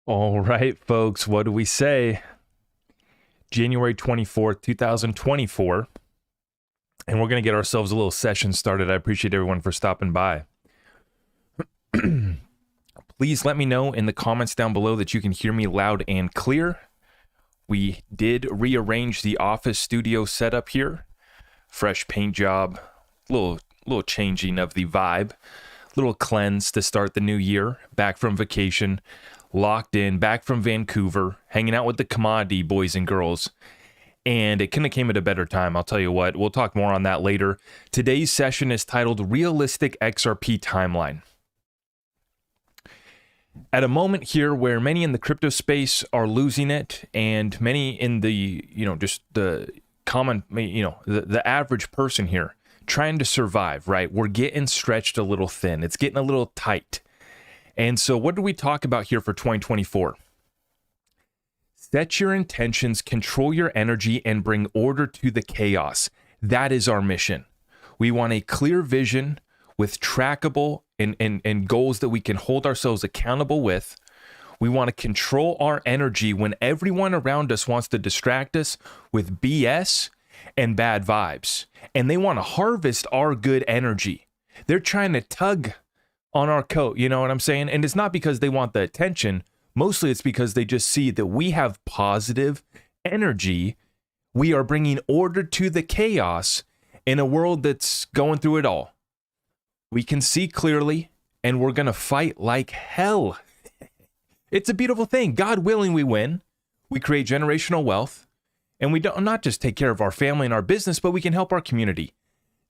All right, folks, what do we say? January 24th, 2024. And we're going to get ourselves a little session started. I appreciate everyone for stopping by. Please let me know in the comments down below that you can hear me loud and clear. We did rearrange the office studio setup here. Fresh paint job, little changing of the vibe, little cleanse to start the new year. Back from vacation, locked in, back from Vancouver, hanging out with the commodity boys and girls. And it couldn't have came at a better time, I'll tell you what. We'll talk more on that later. Today's session is titled Realistic XRP Timeline. At a moment here where many in the crypto space are losing it, and many in the, just the common, the average person here trying to survive, right? We're getting stretched a little thin. It's getting a little tight. And so what do we talk about here for 2024? Set your intentions, control your energy, and bring order to the chaos. That is our mission. We want a clear vision with trackable and goals that we can hold ourselves accountable with. We want to control our energy when everyone around us wants to distract us with BS and bad vibes. And they want to harvest our good energy. They're trying to tug on our coat, you know what I'm saying? And it's not because they want the attention. Mostly it's because they just see that we have positive energy. We are bringing order to the chaos in a world that's going through it all. We can see clearly, and we're going to fight like hell. It's a beautiful thing. God willing, we win. We create generational wealth, and we don't not just take care of our family and our business, but we can help our community.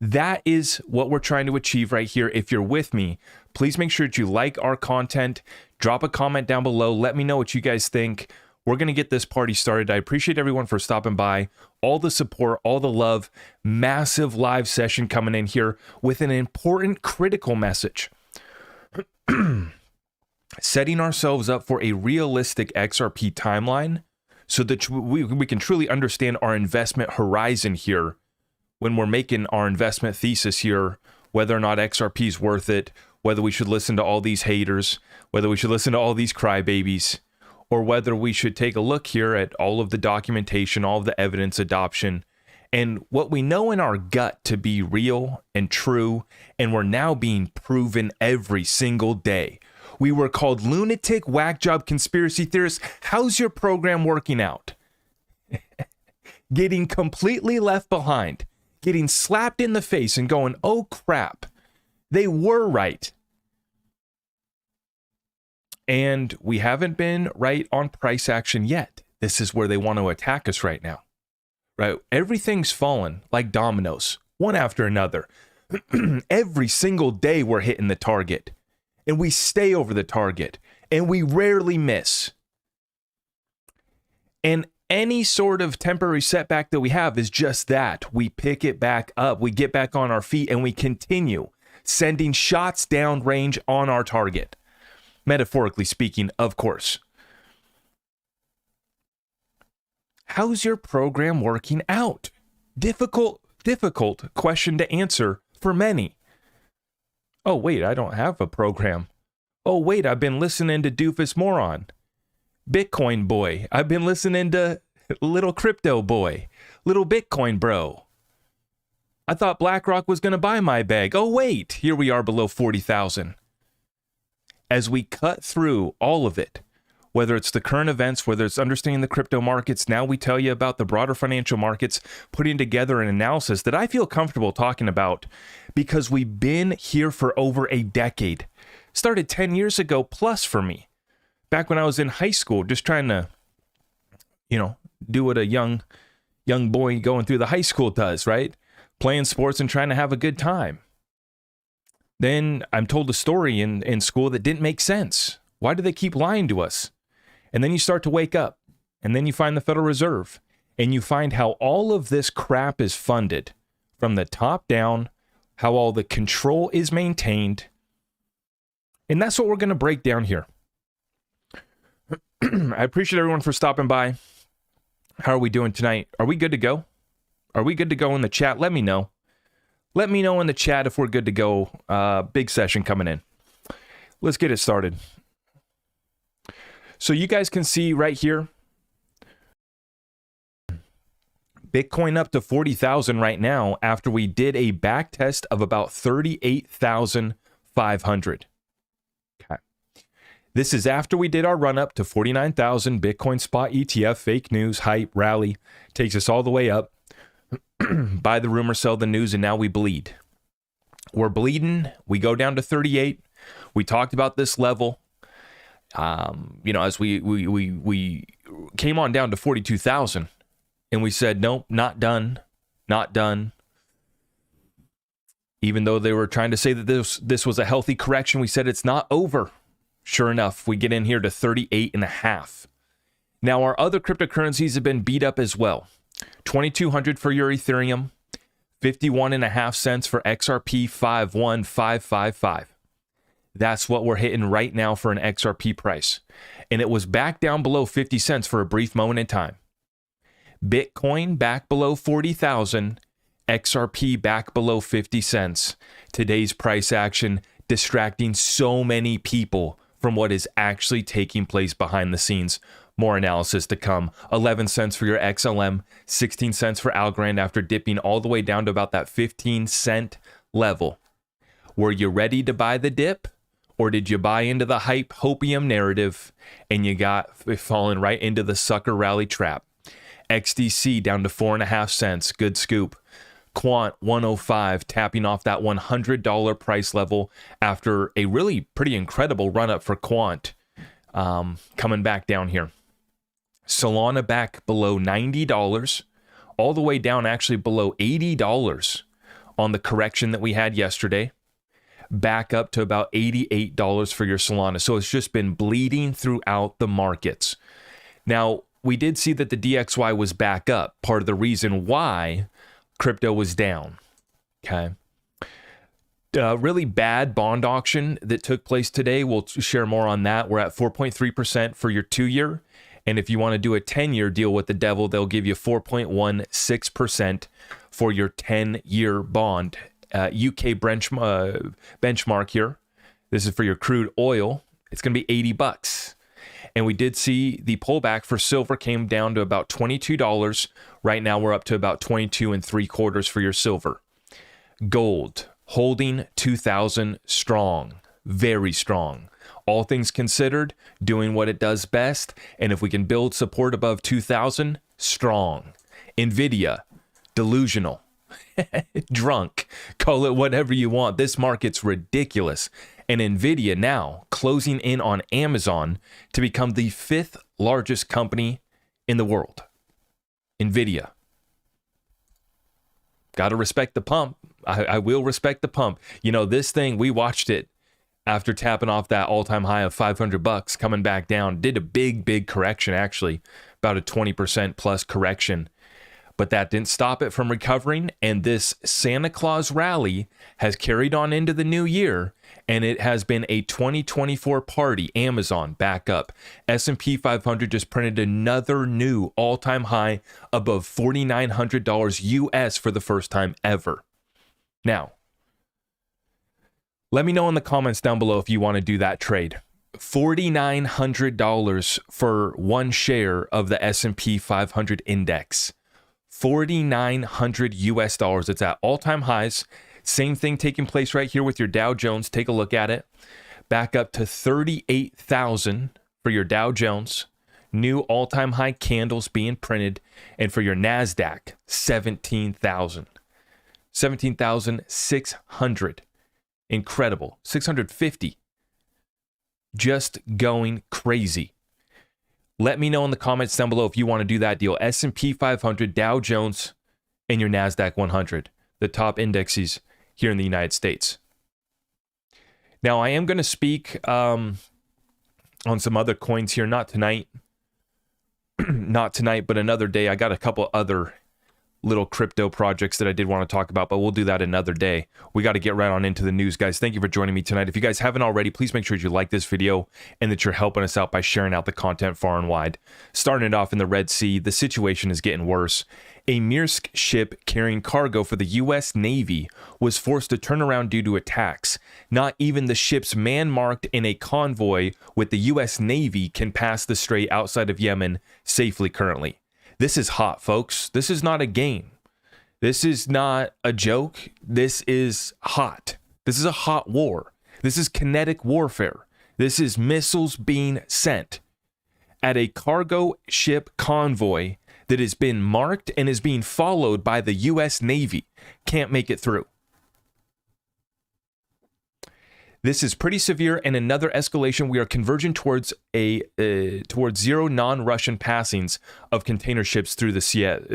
That is what we're trying to achieve right here. If you're with me, please make sure that you like our content. Drop a comment down below. Let me know what you guys think. We're going to get this party started. I appreciate everyone for stopping by. All the support, all the love. Massive live session coming in here with an important, critical message. Setting ourselves up for a realistic XRP timeline so that we can truly understand our investment horizon here when we're making our investment thesis here, whether or not XRP is worth it, whether we should listen to all these haters, whether we should listen to all these crybabies, or whether we should take a look here at all of the documentation, all of the evidence adoption, and what we know in our gut to be real and true, and we're now being proven every single day. We were called lunatic, whack job conspiracy theorists. How's your program working out? Getting completely left behind, getting slapped in the face and going, oh crap, they were right. And we haven't been right on price action yet. This is where they want to attack us right now, right? Everything's fallen like dominoes, one after another. Every single day we're hitting the target, and we stay over the target, and we rarely miss. And any sort of temporary setback that we have is just that. We pick it back up, we get back on our feet, and we continue sending shots down range on our target. Metaphorically speaking, of course. How's your program working out? Difficult question to answer for many. Oh, wait, I don't have a program. Oh, wait, I've been listening to Doofus Moron. Bitcoin boy. I've been listening to little crypto boy. Little Bitcoin bro. I thought BlackRock was going to buy my bag. Oh, wait, here we are below 40,000. As we cut through all of it, whether it's the current events, whether it's understanding the crypto markets, now we tell you about the broader financial markets, putting together an analysis that I feel comfortable talking about because we've been here for over a decade. Started 10 years ago plus for me. Back when I was in high school, just trying to, do what a young boy going through the high school does, right? Playing sports and trying to have a good time. Then I'm told a story in school that didn't make sense. Why do they keep lying to us? And then you start to wake up, and then you find the Federal Reserve, and you find how all of this crap is funded from the top down, how all the control is maintained. And that's what we're going to break down here. I appreciate everyone for stopping by. How are we doing tonight? Are we good to go? Are we good to go in the chat? Let me know. Let me know in the chat if we're good to go. Big session coming in. Let's get it started. So you guys can see right here, Bitcoin up to 40,000 right now after we did a back test of about 38,500. Okay. This is after we did our run up to 49,000 Bitcoin spot ETF, fake news, hype, rally, takes us all the way up. Buy the rumor, sell the news, and now we bleed. We're bleeding. We go down to 38. We talked about this level. As we came on down to 42,000. And we said, nope, not done, not done. Even though they were trying to say that this was a healthy correction, we said it's not over. Sure enough, we get in here to 38.5. Now, our other cryptocurrencies have been beat up as well. 2,200 for your Ethereum, 51.5 cents for XRP 51555. That's what we're hitting right now for an XRP price. And it was back down below 50 cents for a brief moment in time. Bitcoin back below 40,000, XRP back below 50 cents. Today's price action distracting so many people from what is actually taking place behind the scenes. More analysis to come. 11 cents for your XLM, 16 cents for Algorand after dipping all the way down to about that 15 cent level. Were you ready to buy the dip? Or did you buy into the hype hopium narrative and you got fallen right into the sucker rally trap? XDC down to 4.5 cents. Good scoop. Quant 105 tapping off that $100 price level after a really pretty incredible run up for Quant. Coming back down here. Solana back below $90, all the way down actually below $80 on the correction that we had yesterday. Back up to about $88 for your Solana. So it's just been bleeding throughout the markets. Now, we did see that the DXY was back up. Part of the reason why crypto was down. Okay. Really bad bond auction that took place today. We'll share more on that. We're at 4.3% for your 2-year. And if you want to do a 10-year deal with the devil, they'll give you 4.16% for your 10-year bond. UK benchmark here. This is for your crude oil. It's going to be $80. And we did see the pullback for silver came down to about $22. Right now we're up to about 22.75 for your silver. Gold holding 2,000 strong, very strong. All things considered, doing what it does best. And if we can build support above 2,000, strong. Nvidia, delusional, drunk, call it whatever you want. This market's ridiculous. And Nvidia now closing in on Amazon to become the 5th largest company in the world. Nvidia. Got to respect the pump. I will respect the pump. You know, this thing, we watched it after tapping off that all-time high of $500, coming back down. Did a big correction, actually. About a 20% plus correction. But that didn't stop it from recovering. And this Santa Claus rally has carried on into the new year. And it has been a 2024 party. Amazon back up. S&P 500 just printed another new all-time high above $4,900 US for the first time ever. Now, let me know in the comments down below if you want to do that trade. $4,900 for one share of the S&P 500 index. $4,900 US dollars. It's at all-time highs. Same thing taking place right here with your Dow Jones. Take a look at it. Back up to 38,000 for your Dow Jones. New all-time high candles being printed. And for your NASDAQ, 17,000. 17,600. Incredible. 650. Just going crazy. Let me know in the comments down below if you want to do that deal. S&P 500, Dow Jones, and your NASDAQ 100. The top indexes here in the United States. Now, I am going to speak on some other coins here. Not tonight. Not tonight, but another day. I got a couple other little crypto projects that I did want to talk about, but we'll do that another day. We got to get right on into the news, guys. Thank you for joining me tonight. If you guys haven't already, please make sure you like this video and that you're helping us out by sharing out the content far and wide. Starting it off in the Red Sea, the situation is getting worse. A Maersk ship carrying cargo for the U.S. Navy was forced to turn around due to attacks. Not even the ships man-marked in a convoy with the U.S. Navy can pass the strait outside of Yemen safely currently. This is hot, folks. This is not a game. This is not a joke. This is hot. This is a hot war. This is kinetic warfare. This is missiles being sent at a cargo ship convoy that has been marked and is being followed by the U.S. Navy. Can't make it through. This is pretty severe, and another escalation. We are converging towards towards zero non-Russian passings of container ships through the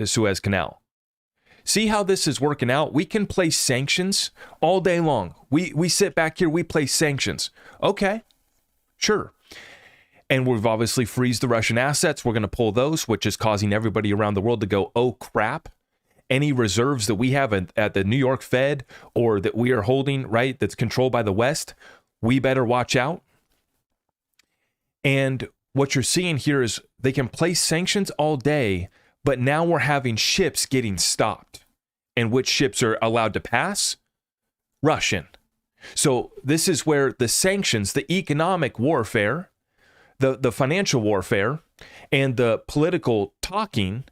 Suez Canal. See how this is working out? We can place sanctions all day long. We sit back here, we place sanctions. Okay, sure. And we've obviously freezed the Russian assets. We're going to pull those, which is causing everybody around the world to go, oh crap. Any reserves that we have at the New York Fed or that we are holding, right, that's controlled by the West, we better watch out. And what you're seeing here is they can place sanctions all day, but now we're having ships getting stopped. And which ships are allowed to pass? Russian. So this is where the sanctions, the economic warfare, the financial warfare, and the political talking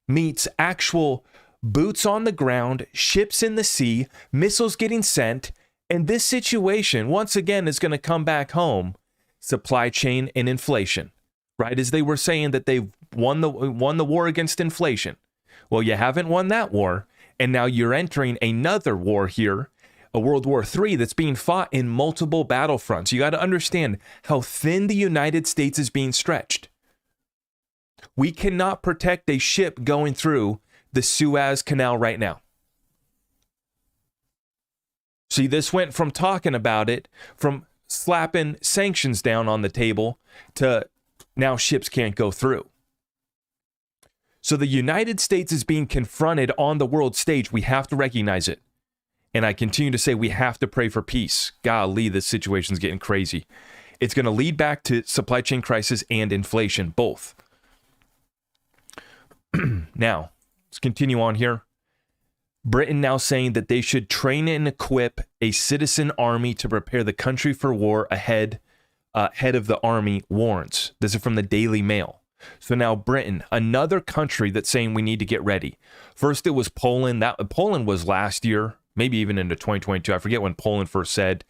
meets actual boots on the ground, ships in the sea, missiles getting sent, and this situation, once again, is going to come back home, supply chain and inflation, right? As they were saying that they've won the war against inflation. Well, you haven't won that war, and now you're entering another war here, a World War III that's being fought in multiple battlefronts. You got to understand how thin the United States is being stretched. We cannot protect a ship going through the Suez Canal right now. See, this went from talking about it, from slapping sanctions down on the table, to now ships can't go through. So the United States is being confronted on the world stage. We have to recognize it. And I continue to say we have to pray for peace. Golly, this situation's getting crazy. It's going to lead back to supply chain crisis and inflation, both. Now, let's continue on here. Britain now saying that they should train and equip a citizen army to prepare the country for war ahead. Head of the army warns. This is from the Daily Mail. So now Britain, another country that's saying we need to get ready. First it was Poland. Poland was last year, maybe even into 2022. I forget when Poland first said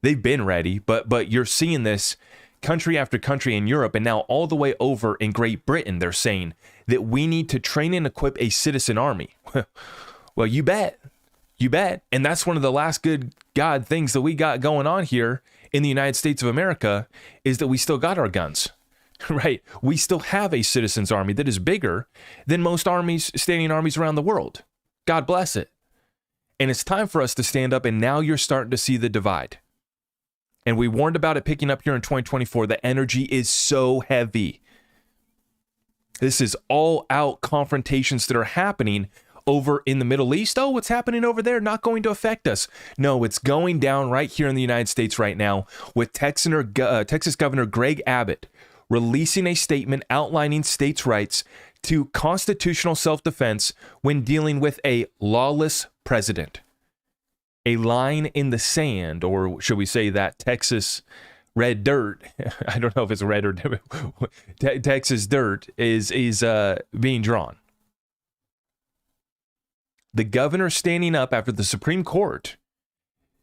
they've been ready, but you're seeing this country after country in Europe, and now all the way over in Great Britain, they're saying that we need to train and equip a citizen army. Well, you bet. You bet. And that's one of the last good God things that we got going on here in the United States of America is that we still got our guns, right? We still have a citizens army that is bigger than most armies, standing armies around the world. God bless it. And it's time for us to stand up, and now you're starting to see the divide. And we warned about it picking up here in 2024. The energy is so heavy. This is all out confrontations that are happening over in the Middle East. Oh, what's happening over there? Not going to affect us. No, it's going down right here in the United States right now with Texas Governor Greg Abbott releasing a statement outlining states' rights to constitutional self-defense when dealing with a lawless president. A line in the sand, or should we say that Texas red dirt, I don't know if it's red or Texas dirt is being drawn. The governor standing up after the Supreme Court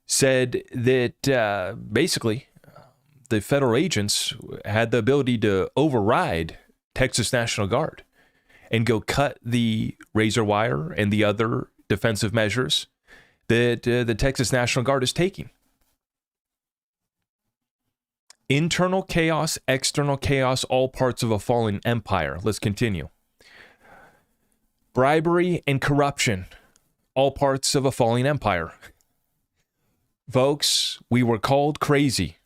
said that basically the federal agents had the ability to override Texas National Guard and go cut the razor wire and the other defensive measures that the Texas National Guard is taking. Internal chaos, external chaos, all parts of a fallen empire. Let's continue. Bribery and corruption, all parts of a falling empire. Folks, we were called crazy.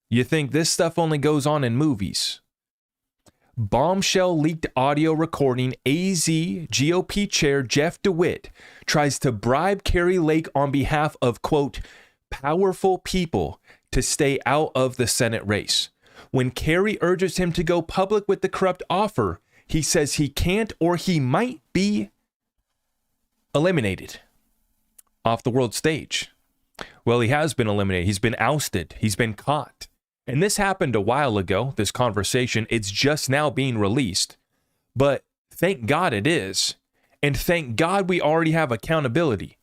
You think this stuff only goes on in movies? Bombshell leaked audio recording AZ GOP chair Jeff DeWitt tries to bribe Kari Lake on behalf of, quote, powerful people to stay out of the Senate race. When Kari urges him to go public with the corrupt offer, he says he can't or he might be eliminated off the world stage. Well, he has been eliminated. He's been ousted. He's been caught. And this happened a while ago, this conversation. It's just now being released. But thank God it is. And thank God we already have accountability.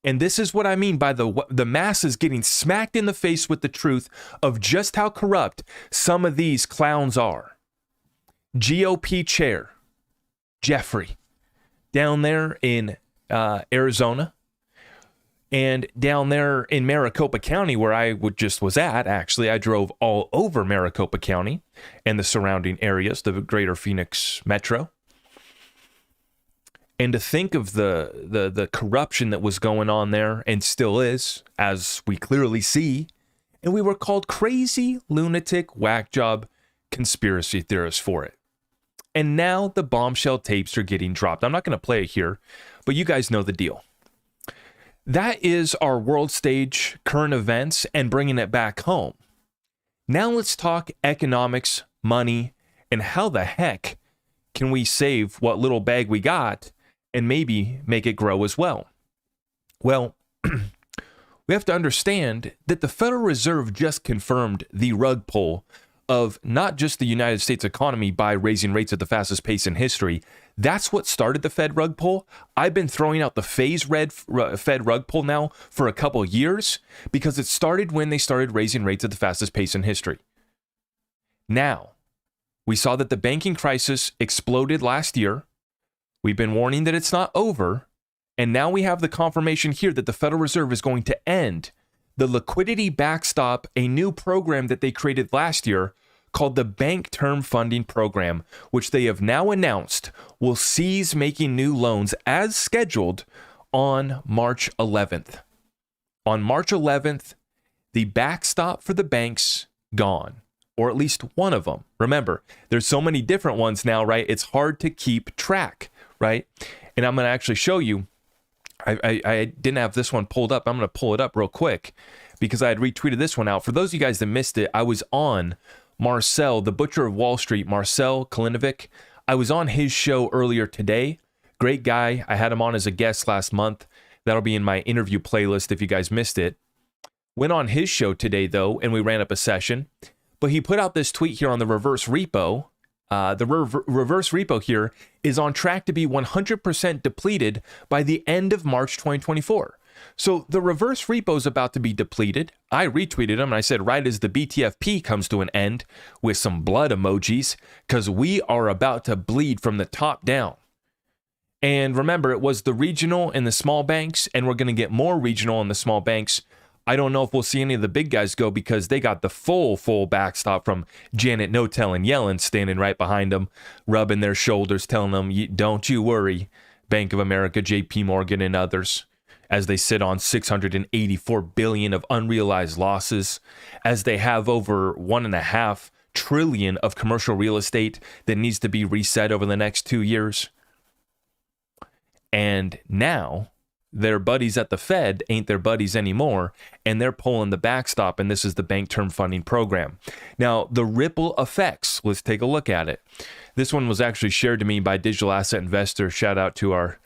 And this is what I mean by the masses getting smacked in the face with the truth of just how corrupt some of these clowns are. GOP chair, Jeffrey, down there in Arizona, and down there in Maricopa County, where I was at, actually, I drove all over Maricopa County and the surrounding areas, the greater Phoenix metro. And to think of the corruption that was going on there and still is, as we clearly see, and we were called crazy, lunatic, whack job conspiracy theorists for it. And now the bombshell tapes are getting dropped. I'm not going to play it here, but you guys know the deal. That is our world stage current events and bringing it back home. Now let's talk economics, money, and how the heck can we save what little bag we got and maybe make it grow as well. Well, we have to understand that the Federal Reserve just confirmed the rug pull of not just the United States economy by raising rates at the fastest pace in history. That's what started the Fed rug pull. I've been throwing out the Fed rug pull now for a couple years because it started when they started raising rates at the fastest pace in history. Now, we saw that the banking crisis exploded last year. We've been warning that it's not over. And now we have the confirmation here that the Federal Reserve is going to end the liquidity backstop, a new program that they created last year called the Bank Term Funding Program, which they have now announced will cease making new loans as scheduled on March 11th. On March 11th, the backstop for the banks gone, or at least one of them. Remember, there's so many different ones now, right? It's hard to keep track, right? And I'm going to actually show you. I didn't have this one pulled up. I'm going to pull it up real quick because I had retweeted this one out. For those of you guys that missed it, I was on Marcel, the Butcher of Wall Street, Marcel Kalinovic. I was on his show earlier today. Great guy. I had him on as a guest last month. That'll be in my interview playlist if you guys missed it. Went on his show today, though, and we ran up a session. But he put out this tweet here on the reverse repo. The reverse repo here is on track to be 100% depleted by the end of March 2024. So the reverse repo is about to be depleted. I retweeted him and I said, right as the BTFP comes to an end with some blood emojis, because we are about to bleed from the top down. And remember, it was the regional and the small banks, and we're going to get more regional and the small banks. I don't know if we'll see any of the big guys go because they got the full backstop from Janet Notel and Yellen standing right behind them, rubbing their shoulders, telling them, don't you worry, Bank of America, JP Morgan, and others, as they sit on $684 billion of unrealized losses, as they have over $1.5 trillion of commercial real estate that needs to be reset over the next 2 years. And now their buddies at the Fed ain't their buddies anymore, and they're pulling the backstop, and this is the Bank Term Funding Program. Now, the ripple effects, let's take a look at it. This one was actually shared to me by Digital Asset Investor. Shout out to our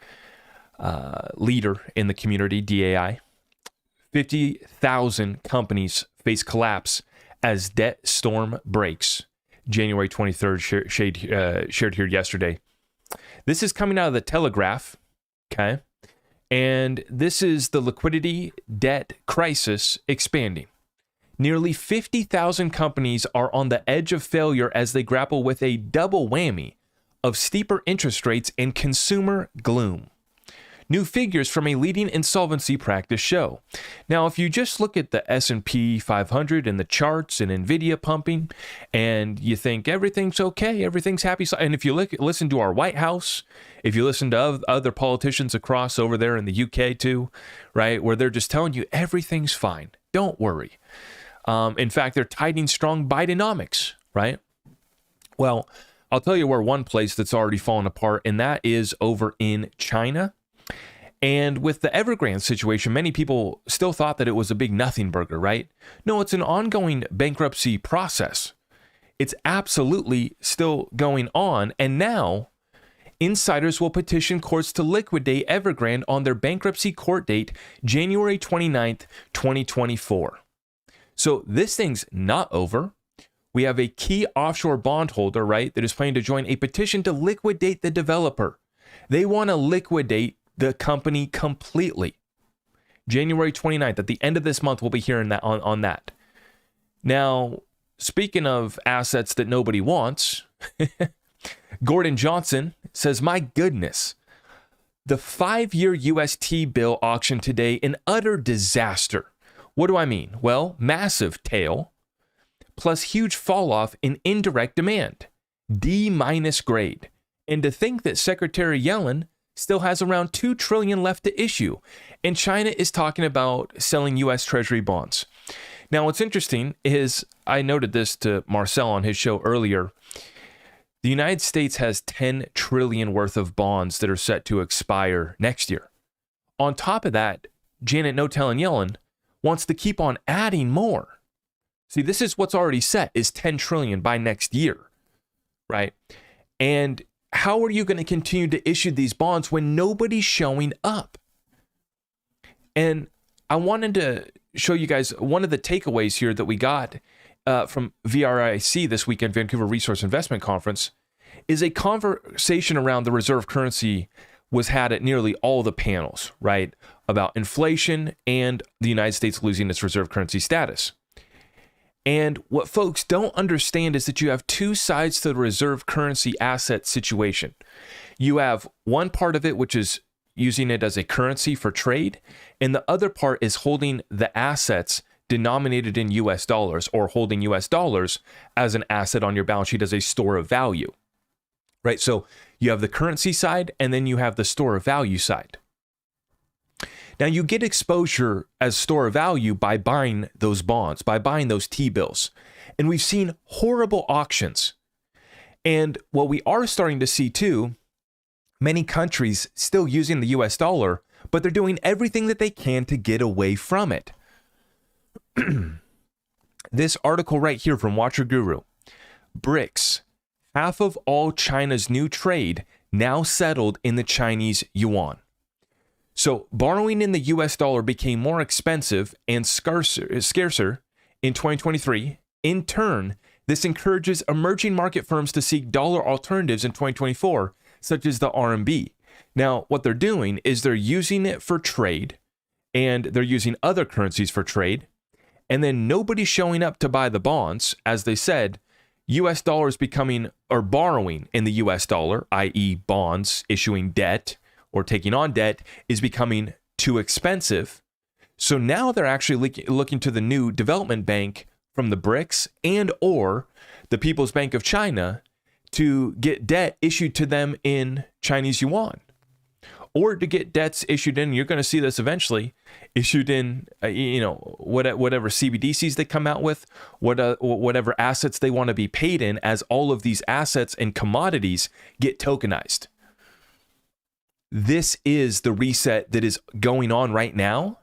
leader in the community, DAI. 50,000 companies face collapse as debt storm breaks. January 23rd, shared here yesterday. This is coming out of the Telegraph, okay? And this is the liquidity debt crisis expanding. Nearly 50,000 companies are on the edge of failure as they grapple with a double whammy of steeper interest rates and consumer gloom. New figures from a leading insolvency practice show. Now, if you just look at the S&P 500 and the charts and NVIDIA pumping, and you think everything's okay, everything's happy, and if you listen to our White House, if you listen to other politicians across over there in the UK too, right, where they're just telling you everything's fine, don't worry. In fact, they're tiding strong Bidenomics, right? Well, I'll tell you where one place that's already fallen apart, and that is over in China. And with the Evergrande situation, many people still thought that it was a big nothing burger, right? No, it's an ongoing bankruptcy process. It's absolutely still going on. And now Insiders will petition courts to liquidate Evergrande on their bankruptcy court date, January 29th, 2024. So this thing's not over. We have a key offshore bondholder, right, that is planning to join a petition to liquidate the developer. They want to liquidate the company completely. January 29th, at the end of this month, we'll be hearing that on that. Now, speaking of assets that nobody wants, Gordon Johnson says, my goodness, the 5-year US T-bill auction today, an utter disaster. What do I mean? Well, massive tail, plus huge fall off in indirect demand, D- grade. And to think that Secretary Yellen still has around $2 trillion left to issue, and China is talking about selling US Treasury bonds. Now, what's interesting is, I noted this to Marcel on his show earlier, the United States has $10 trillion worth of bonds that are set to expire next year. On top of that, Janet No-Tell and Yellen wants to keep on adding more. See, this is what's already set, is $10 trillion by next year, right? And how are you going to continue to issue these bonds when nobody's showing up? And I wanted to show you guys one of the takeaways here that we got from VRIC this weekend, Vancouver Resource Investment Conference, is a conversation around the reserve currency was had at nearly all the panels, right? About inflation and the United States losing its reserve currency status. And what folks don't understand is that you have two sides to the reserve currency asset situation. You have one part of it, which is using it as a currency for trade, and the other part is holding the assets denominated in US dollars, or holding US dollars as an asset on your balance sheet as a store of value, right? So you have the currency side, and then you have the store of value side. Now, you get exposure as store of value by buying those bonds, by buying those T-bills. And we've seen horrible auctions. And what we are starting to see too, many countries still using the US dollar, but they're doing everything that they can to get away from it. This article right here from Watcher Guru, BRICS, half of all China's new trade now settled in the Chinese yuan. So borrowing in the US dollar became more expensive and scarcer in 2023. In turn, this encourages emerging market firms to seek dollar alternatives in 2024, such as the RMB. Now, what they're doing is they're using it for trade, and they're using other currencies for trade, and then nobody's showing up to buy the bonds. As they said, US dollars becoming, or borrowing in the US dollar, i.e. bonds, issuing debt, or taking on debt, is becoming too expensive. So now they're actually looking to the new development bank from the BRICS and or the People's Bank of China to get debt issued to them in Chinese yuan, or to get debts issued in, you're going to see this eventually, issued in, whatever CBDCs they come out with, whatever assets they want to be paid in, as all of these assets and commodities get tokenized. This is the reset that is going on right now.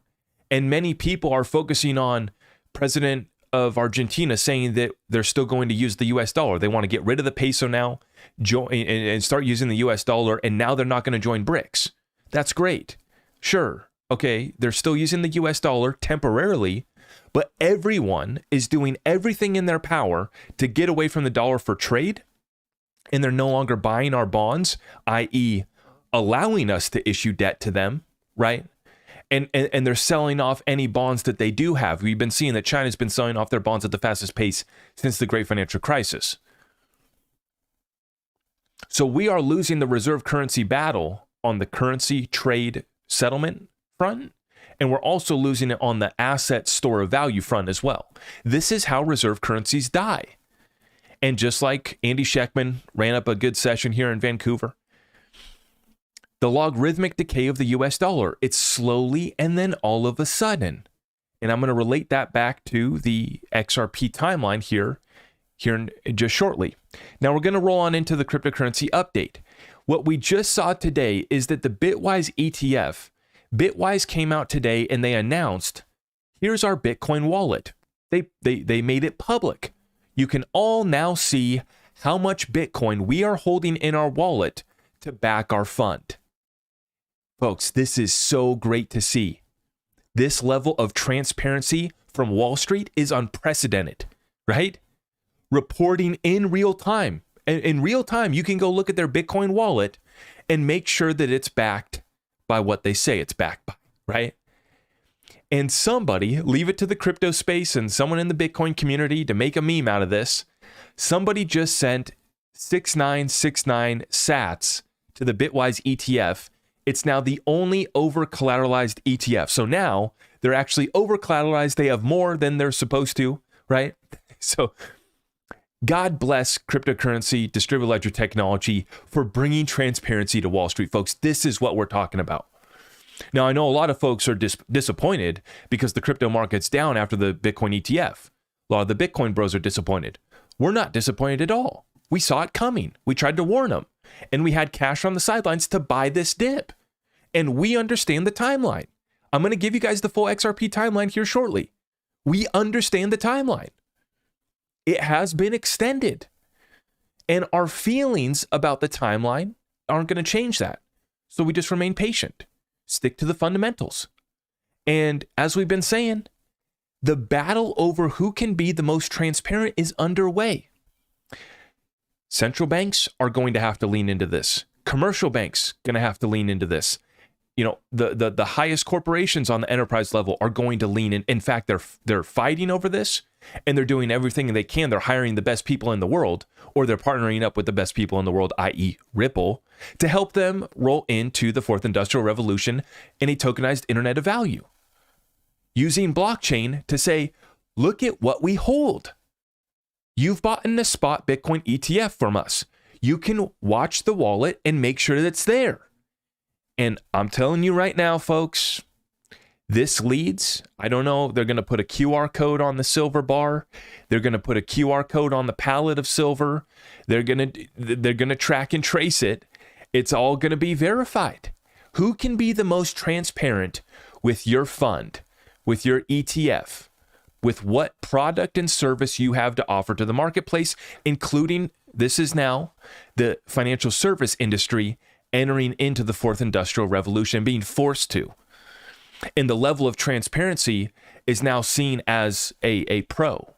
And many people are focusing on President of Argentina saying that they're still going to use the US dollar. They want to get rid of the peso now, and start using the US dollar. And now they're not going to join BRICS. That's great. Sure. Okay. They're still using the US dollar temporarily, but everyone is doing everything in their power to get away from the dollar for trade. And they're no longer buying our bonds, i.e., allowing us to issue debt to them, right? And they're selling off any bonds that they do have. We've been seeing that China's been selling off their bonds at the fastest pace since the great financial crisis. So we are losing the reserve currency battle on the currency trade settlement front, and we're also losing it on the asset store of value front as well. This is how reserve currencies die. And just like Andy Schectman ran up a good session here in Vancouver, the logarithmic decay of the US dollar, it's slowly and then all of a sudden. And I'm going to relate that back to the XRP timeline here in just shortly. Now we're going to roll on into the cryptocurrency update. What we just saw today is that the Bitwise ETF, Bitwise came out today and they announced, here's our Bitcoin wallet. They made it public. You can all now see how much Bitcoin we are holding in our wallet to back our fund. Folks, this is so great to see. This level of transparency from Wall Street is unprecedented, right? Reporting in real time. In real time, you can go look at their Bitcoin wallet and make sure that it's backed by what they say it's backed by, right? And somebody, leave it to the crypto space and someone in the Bitcoin community to make a meme out of this, somebody just sent 6969 sats to the Bitwise ETF. It's now the only over-collateralized ETF. So now they're actually over-collateralized. They have more than they're supposed to, right? So God bless cryptocurrency, distributed ledger technology for bringing transparency to Wall Street, folks. This is what we're talking about. Now, I know a lot of folks are disappointed because the crypto market's down after the Bitcoin ETF. A lot of the Bitcoin bros are disappointed. We're not disappointed at all. We saw it coming. We tried to warn them. And we had cash on the sidelines to buy this dip. And we understand the timeline. I'm going to give you guys the full XRP timeline here shortly. We understand the timeline. It has been extended. And our feelings about the timeline aren't going to change that. So we just remain patient. Stick to the fundamentals. And as we've been saying, the battle over who can be the most transparent is underway. Central banks are going to have to lean into this. Commercial banks going to have to lean into this. You know, the highest corporations on the enterprise level are going to lean in. In fact, they're fighting over this, and they're doing everything they can. They're hiring the best people in the world, or they're partnering up with the best people in the world, i.e. Ripple, to help them roll into the fourth industrial revolution in a tokenized internet of value. Using blockchain to say, look at what we hold. You've bought in the spot Bitcoin ETF from us. You can watch the wallet and make sure that it's there. And I'm telling you right now, folks, this leads, I don't know, they're going to put a QR code on the silver bar. They're going to put a QR code on the pallet of silver. They're going to track and trace it. It's all going to be verified. Who can be the most transparent with your fund, with your ETF, with what product and service you have to offer to the marketplace, including, this is now the financial service industry entering into the fourth industrial revolution, being forced to. And the level of transparency is now seen as a pro,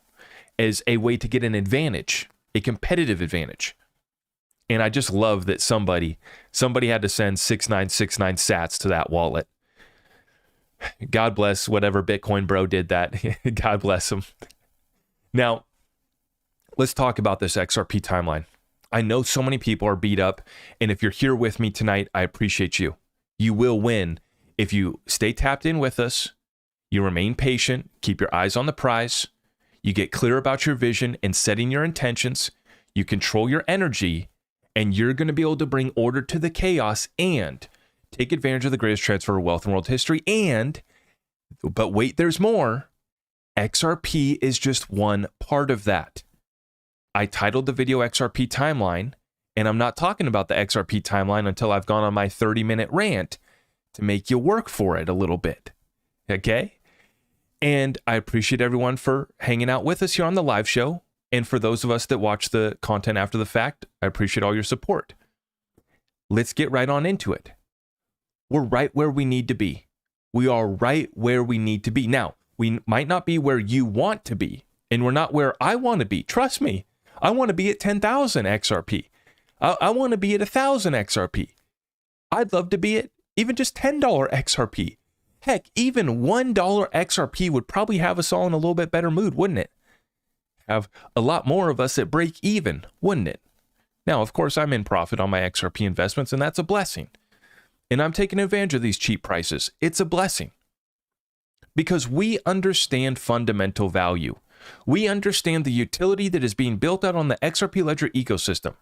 as a way to get an advantage, a competitive advantage. And I just love that somebody had to send 6969 sats to that wallet. God bless whatever Bitcoin bro did that. God bless him. Now, let's talk about this XRP timeline. I know so many people are beat up, and if you're here with me tonight, I appreciate you. You will win if you stay tapped in with us, you remain patient, keep your eyes on the prize, you get clear about your vision and setting your intentions, you control your energy, and you're going to be able to bring order to the chaos and take advantage of the greatest transfer of wealth in world history. But wait, there's more. XRP is just one part of that. I titled the video XRP Timeline, and I'm not talking about the XRP Timeline until I've gone on my 30-minute rant to make you work for it a little bit, okay? And I appreciate everyone for hanging out with us here on the live show, and for those of us that watch the content after the fact, I appreciate all your support. Let's get right on into it. We're right where we need to be. We are right where we need to be. Now, we might not be where you want to be, and we're not where I want to be. Trust me. I want to be at 10,000 XRP. I want to be at 1,000 XRP. I'd love to be at even just $10 XRP. Heck, even $1 XRP would probably have us all in a little bit better mood, wouldn't it? Have a lot more of us at break even, wouldn't it? Now, of course, I'm in profit on my XRP investments, and that's a blessing. And I'm taking advantage of these cheap prices. It's a blessing. Because we understand fundamental value. We understand the utility that is being built out on the XRP Ledger ecosystem,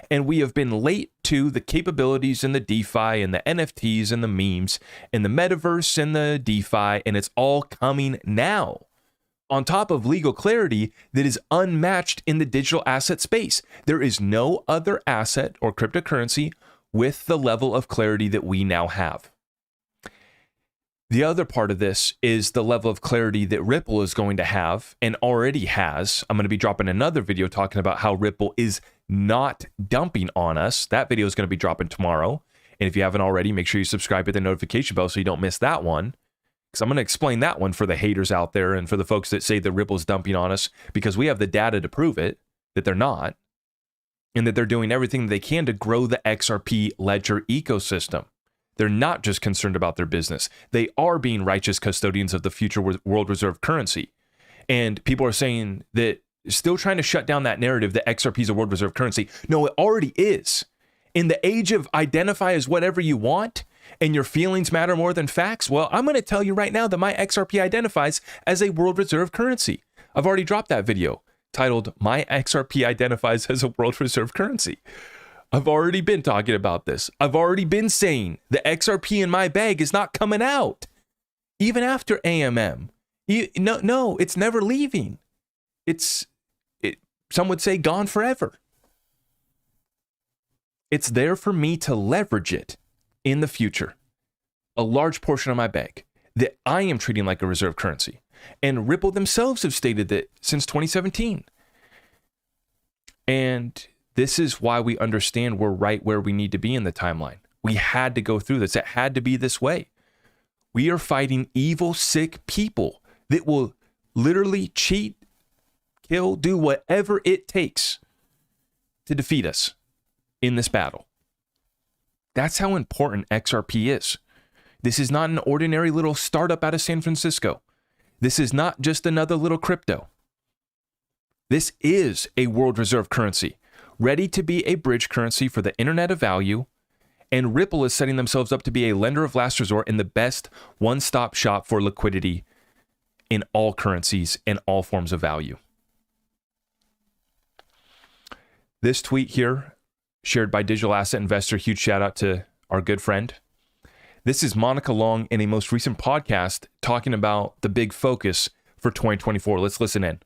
and we have been late to the capabilities in the DeFi and the NFTs and the memes and the metaverse and the DeFi, and it's all coming now. On top of legal clarity that is unmatched in the digital asset space. There is no other asset or cryptocurrency with the level of clarity that we now have. The other part of this is the level of clarity that Ripple is going to have and already has. I'm going to be dropping another video talking about how Ripple is not dumping on us. That video is going to be dropping tomorrow. And if you haven't already, make sure you subscribe, hit the notification bell so you don't miss that one. Because I'm going to explain that one for the haters out there and for the folks that say that Ripple is dumping on us, because we have the data to prove it, that they're not, and that they're doing everything they can to grow the XRP ledger ecosystem. They're not just concerned about their business. They are being righteous custodians of the future world reserve currency. And people are saying that, still trying to shut down that narrative that XRP is a world reserve currency. No, it already is. In the age of identify as whatever you want and your feelings matter more than facts, well, I'm going to tell you right now that my XRP identifies as a world reserve currency. I've already dropped that video titled "My XRP Identifies as a World Reserve Currency." I've already been talking about this. I've already been saying the XRP in my bag is not coming out. Even after AMM. No, it's never leaving. Some would say gone forever. It's there for me to leverage it in the future. A large portion of my bag that I am treating like a reserve currency. And Ripple themselves have stated that since 2017. And this is why we understand we're right where we need to be in the timeline. We had to go through this. It had to be this way. We are fighting evil, sick people that will literally cheat, kill, do whatever it takes to defeat us in this battle. That's how important XRP is. This is not an ordinary little startup out of San Francisco. This is not just another little crypto. This is a world reserve currency, ready to be a bridge currency for the internet of value, and Ripple is setting themselves up to be a lender of last resort and the best one-stop shop for liquidity in all currencies and all forms of value. This tweet here, shared by Digital Asset Investor, huge shout out to our good friend. This is Monica Long in a most recent podcast talking about the big focus for 2024. Let's listen in.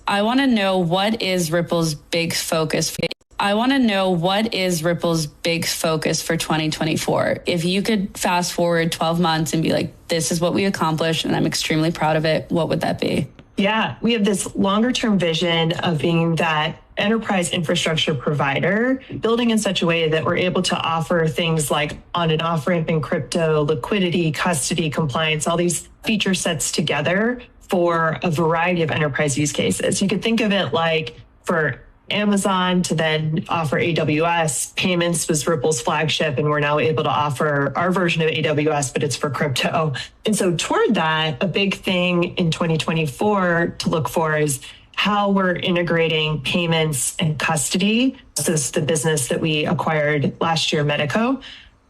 I want to know what is Ripple's big focus. I want to know what is Ripple's big focus for 2024. If you could fast forward 12 months and be like, this is what we accomplished and I'm extremely proud of it, what would that be? Yeah, we have this longer term vision of being that enterprise infrastructure provider, building in such a way that we're able to offer things like on and off ramp in crypto, liquidity, custody, compliance, all these feature sets together for a variety of enterprise use cases. You could think of it like for Amazon to then offer AWS. Payments was Ripple's flagship, and we're now able to offer our version of AWS, but it's for crypto. And so toward that, a big thing in 2024 to look for is how we're integrating payments and custody. So this is the business that we acquired last year, Medico.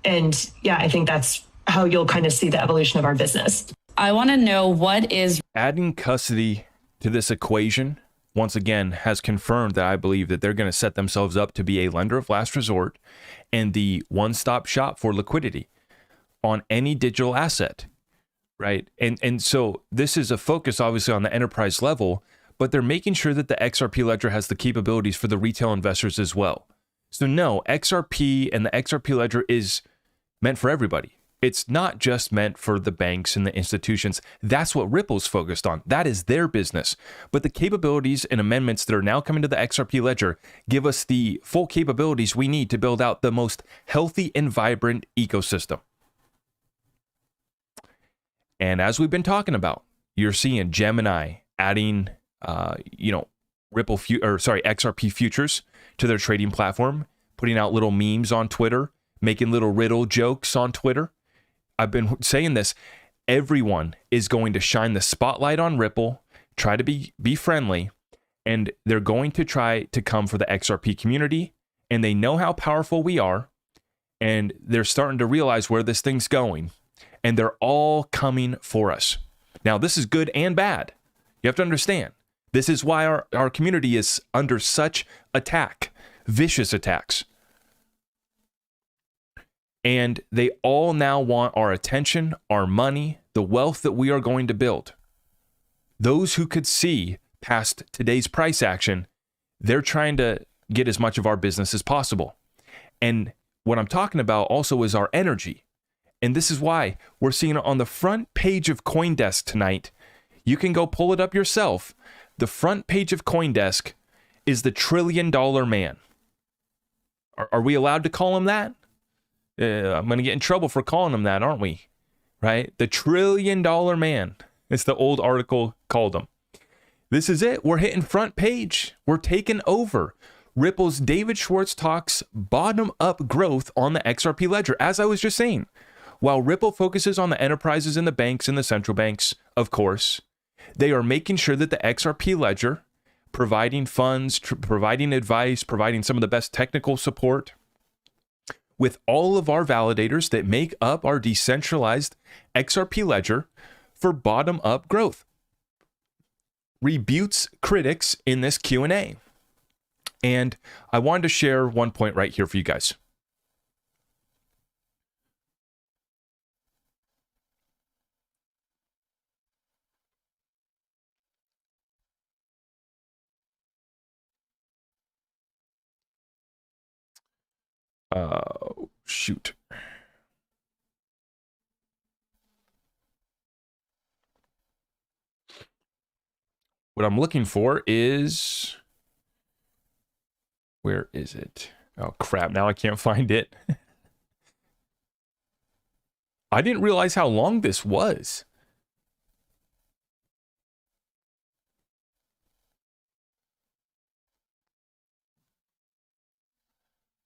And yeah, I think that's how you'll kind of see the evolution of our business. I want to know what is adding custody to this equation. Once again, has confirmed that I believe that they're going to set themselves up to be a lender of last resort and the one-stop shop for liquidity on any digital asset, right? And so this is a focus, obviously, on the enterprise level, but they're making sure that the XRP ledger has the capabilities for the retail investors as well. So no, XRP and the XRP ledger is meant for everybody. It's not just meant for the banks and the institutions. That's what Ripple's focused on. That is their business. But the capabilities and amendments that are now coming to the XRP ledger give us the full capabilities we need to build out the most healthy and vibrant ecosystem. And as we've been talking about, you're seeing Gemini adding, XRP futures to their trading platform, putting out little memes on Twitter, making little riddle jokes on Twitter. I've been saying this, everyone is going to shine the spotlight on Ripple, try to be friendly, and they're going to try to come for the XRP community, and they know how powerful we are, and they're starting to realize where this thing's going, and they're all coming for us. Now, this is good and bad. You have to understand. This is why our community is under such attack, vicious attacks. And they all now want our attention, our money, the wealth that we are going to build. Those who could see past today's price action, they're trying to get as much of our business as possible. And what I'm talking about also is our energy And this is why we're seeing it on the front page of CoinDesk tonight. You can go pull it up yourself. The front page of CoinDesk is the $1 trillion man. Are we allowed to call him that? I'm going to get in trouble for calling him that, aren't we? Right? The $1 trillion man. It's the old article called him. This is it. We're hitting front page. We're taking over. Ripple's David Schwartz talks bottom-up growth on the XRP ledger, as I was just saying. While Ripple focuses on the enterprises and the banks and the central banks, of course, they are making sure that the XRP ledger, providing funds, providing advice, providing some of the best technical support, with all of our validators that make up our decentralized XRP ledger for bottom-up growth. Rebutes critics in this Q&A. And I wanted to share one point right here for you guys. Shoot. What I'm looking for is... Where is it? Oh, crap. Now I can't find it. I didn't realize how long this was.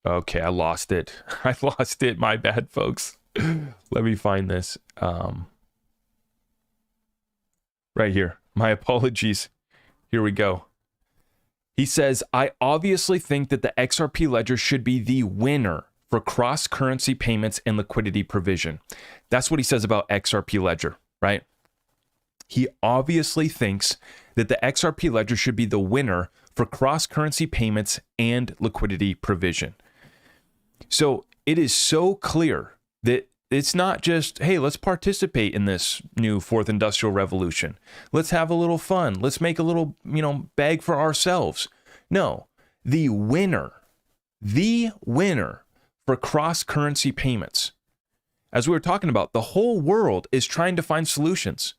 Okay, I lost it. I lost it. My bad, folks. Let me find this. Right here. My apologies. Here we go. He says, I obviously think that the XRP ledger should be the winner for cross-currency payments and liquidity provision. That's what he says about XRP ledger, right? He obviously thinks that the XRP ledger should be the winner for cross-currency payments and liquidity provision. So it is so clear that it's not just, hey, let's participate in this new fourth industrial revolution. Let's have a little fun. Let's make a little, bag for ourselves. No, the winner for cross-currency payments. As we were talking about, the whole world is trying to find solutions,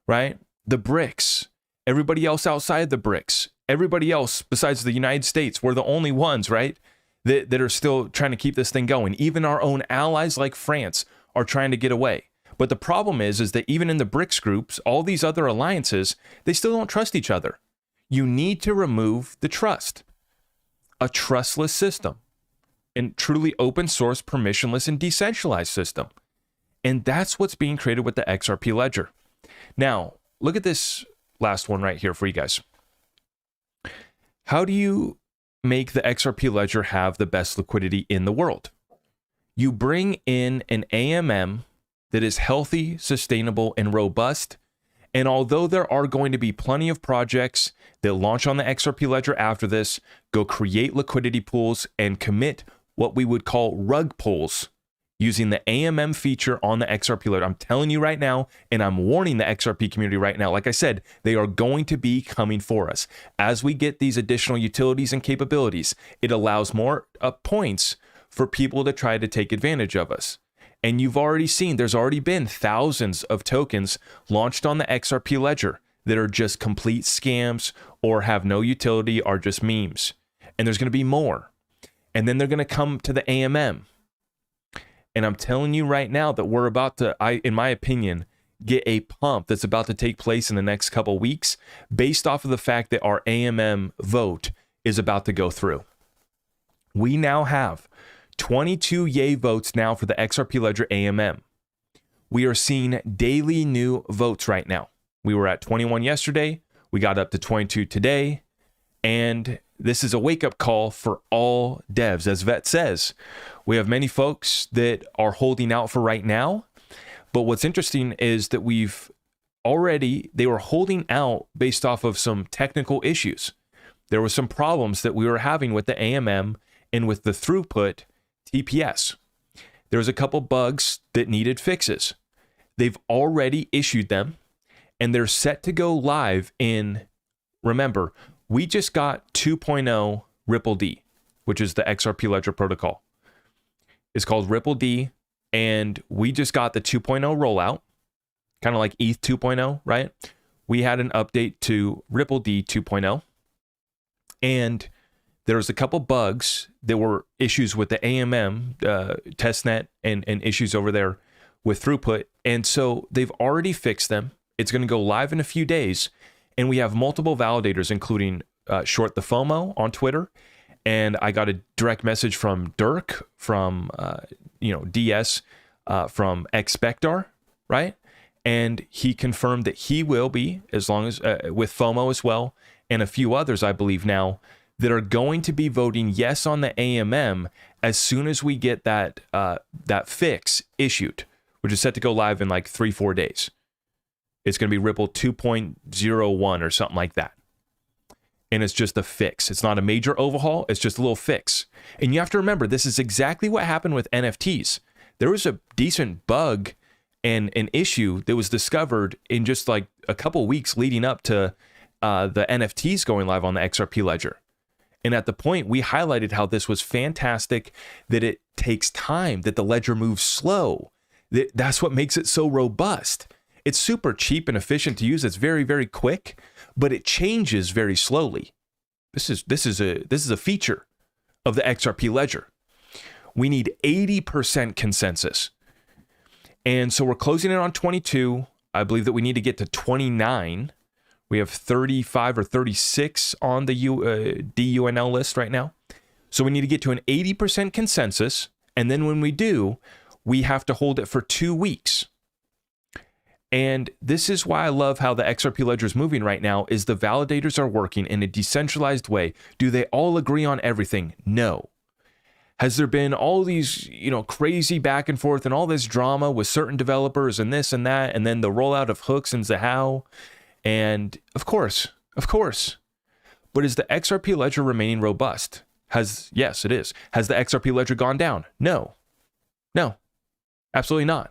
right? The BRICS, everybody else outside the BRICS, everybody else besides the United States, we're the only ones, right? That are still trying to keep this thing going. Even our own allies like France are trying to get away. But the problem is that even in the BRICS groups, all these other alliances, they still don't trust each other. You need to remove the trust. A trustless system. And truly open source, permissionless, and decentralized system. And that's what's being created with the XRP ledger. Now, look at this last one right here for you guys. How do you make the XRP ledger have the best liquidity in the world? You bring in an AMM that is healthy, sustainable, and robust. And although there are going to be plenty of projects that launch on the XRP ledger after this, go create liquidity pools and commit what we would call rug pulls using the AMM feature on the XRP ledger. I'm telling you right now, and I'm warning the XRP community right now, like I said, they are going to be coming for us. As we get these additional utilities and capabilities, it allows more points for people to try to take advantage of us. And you've already seen, there's already been thousands of tokens launched on the XRP ledger that are just complete scams or have no utility, are just memes. And there's going to be more. And then they're going to come to the AMM. And I'm telling you right now that we're about to, in my opinion, get a pump that's about to take place in the next couple weeks based off of the fact that our AMM vote is about to go through. We now have 22 yay votes now for the XRP ledger AMM. We are seeing daily new votes right now. We were at 21 yesterday. We got up to 22 today. And this is a wake-up call for all devs. As Vet says, we have many folks that are holding out for right now. But what's interesting is that they were holding out based off of some technical issues. There were some problems that we were having with the AMM and with the throughput TPS. There was a couple bugs that needed fixes. They've already issued them, and they're set to go live in, remember, we just got 2.0 Ripple D, which is the XRP ledger protocol. It's called Ripple D, And we just got the 2.0 rollout, kind of like ETH 2.0, right? We had an update to Ripple D 2.0. And there was a couple bugs. There were issues with the AMM testnet and issues over there with throughput. And so they've already fixed them. It's going to go live in a few days. And we have multiple validators, including Short the FOMO on Twitter. And I got a direct message from Dirk, from DS, from Expectar, right? And he confirmed that he will be, as long as with FOMO as well, and a few others, I believe now, that are going to be voting yes on the AMM as soon as we get that fix issued, which is set to go live in like 3-4 days. It's going to be Ripple 2.01 or something like that. And it's just a fix. It's not a major overhaul. It's just a little fix. And you have to remember, this is exactly what happened with NFTs. There was a decent bug and an issue that was discovered in just like a couple weeks leading up to the NFTs going live on the XRP ledger. And at the point, we highlighted how this was fantastic, that it takes time, that the ledger moves slow. That's what makes it so robust. It's super cheap and efficient to use. It's very, very quick, but it changes very slowly. This is a feature of the XRP ledger. We need 80% consensus. And so we're closing in on 22. I believe that we need to get to 29. We have 35 or 36 on the DUNL list right now. So we need to get to an 80% consensus. And then when we do, we have to hold it for 2 weeks. And this is why I love how the XRP ledger is moving right now, is the validators are working in a decentralized way. Do they all agree on everything? No. Has there been all these, crazy back and forth and all this drama with certain developers and this and that, and then the rollout of hooks and Zahao? And of course. But is the XRP ledger remaining robust? Yes, it is. Has the XRP ledger gone down? No, absolutely not.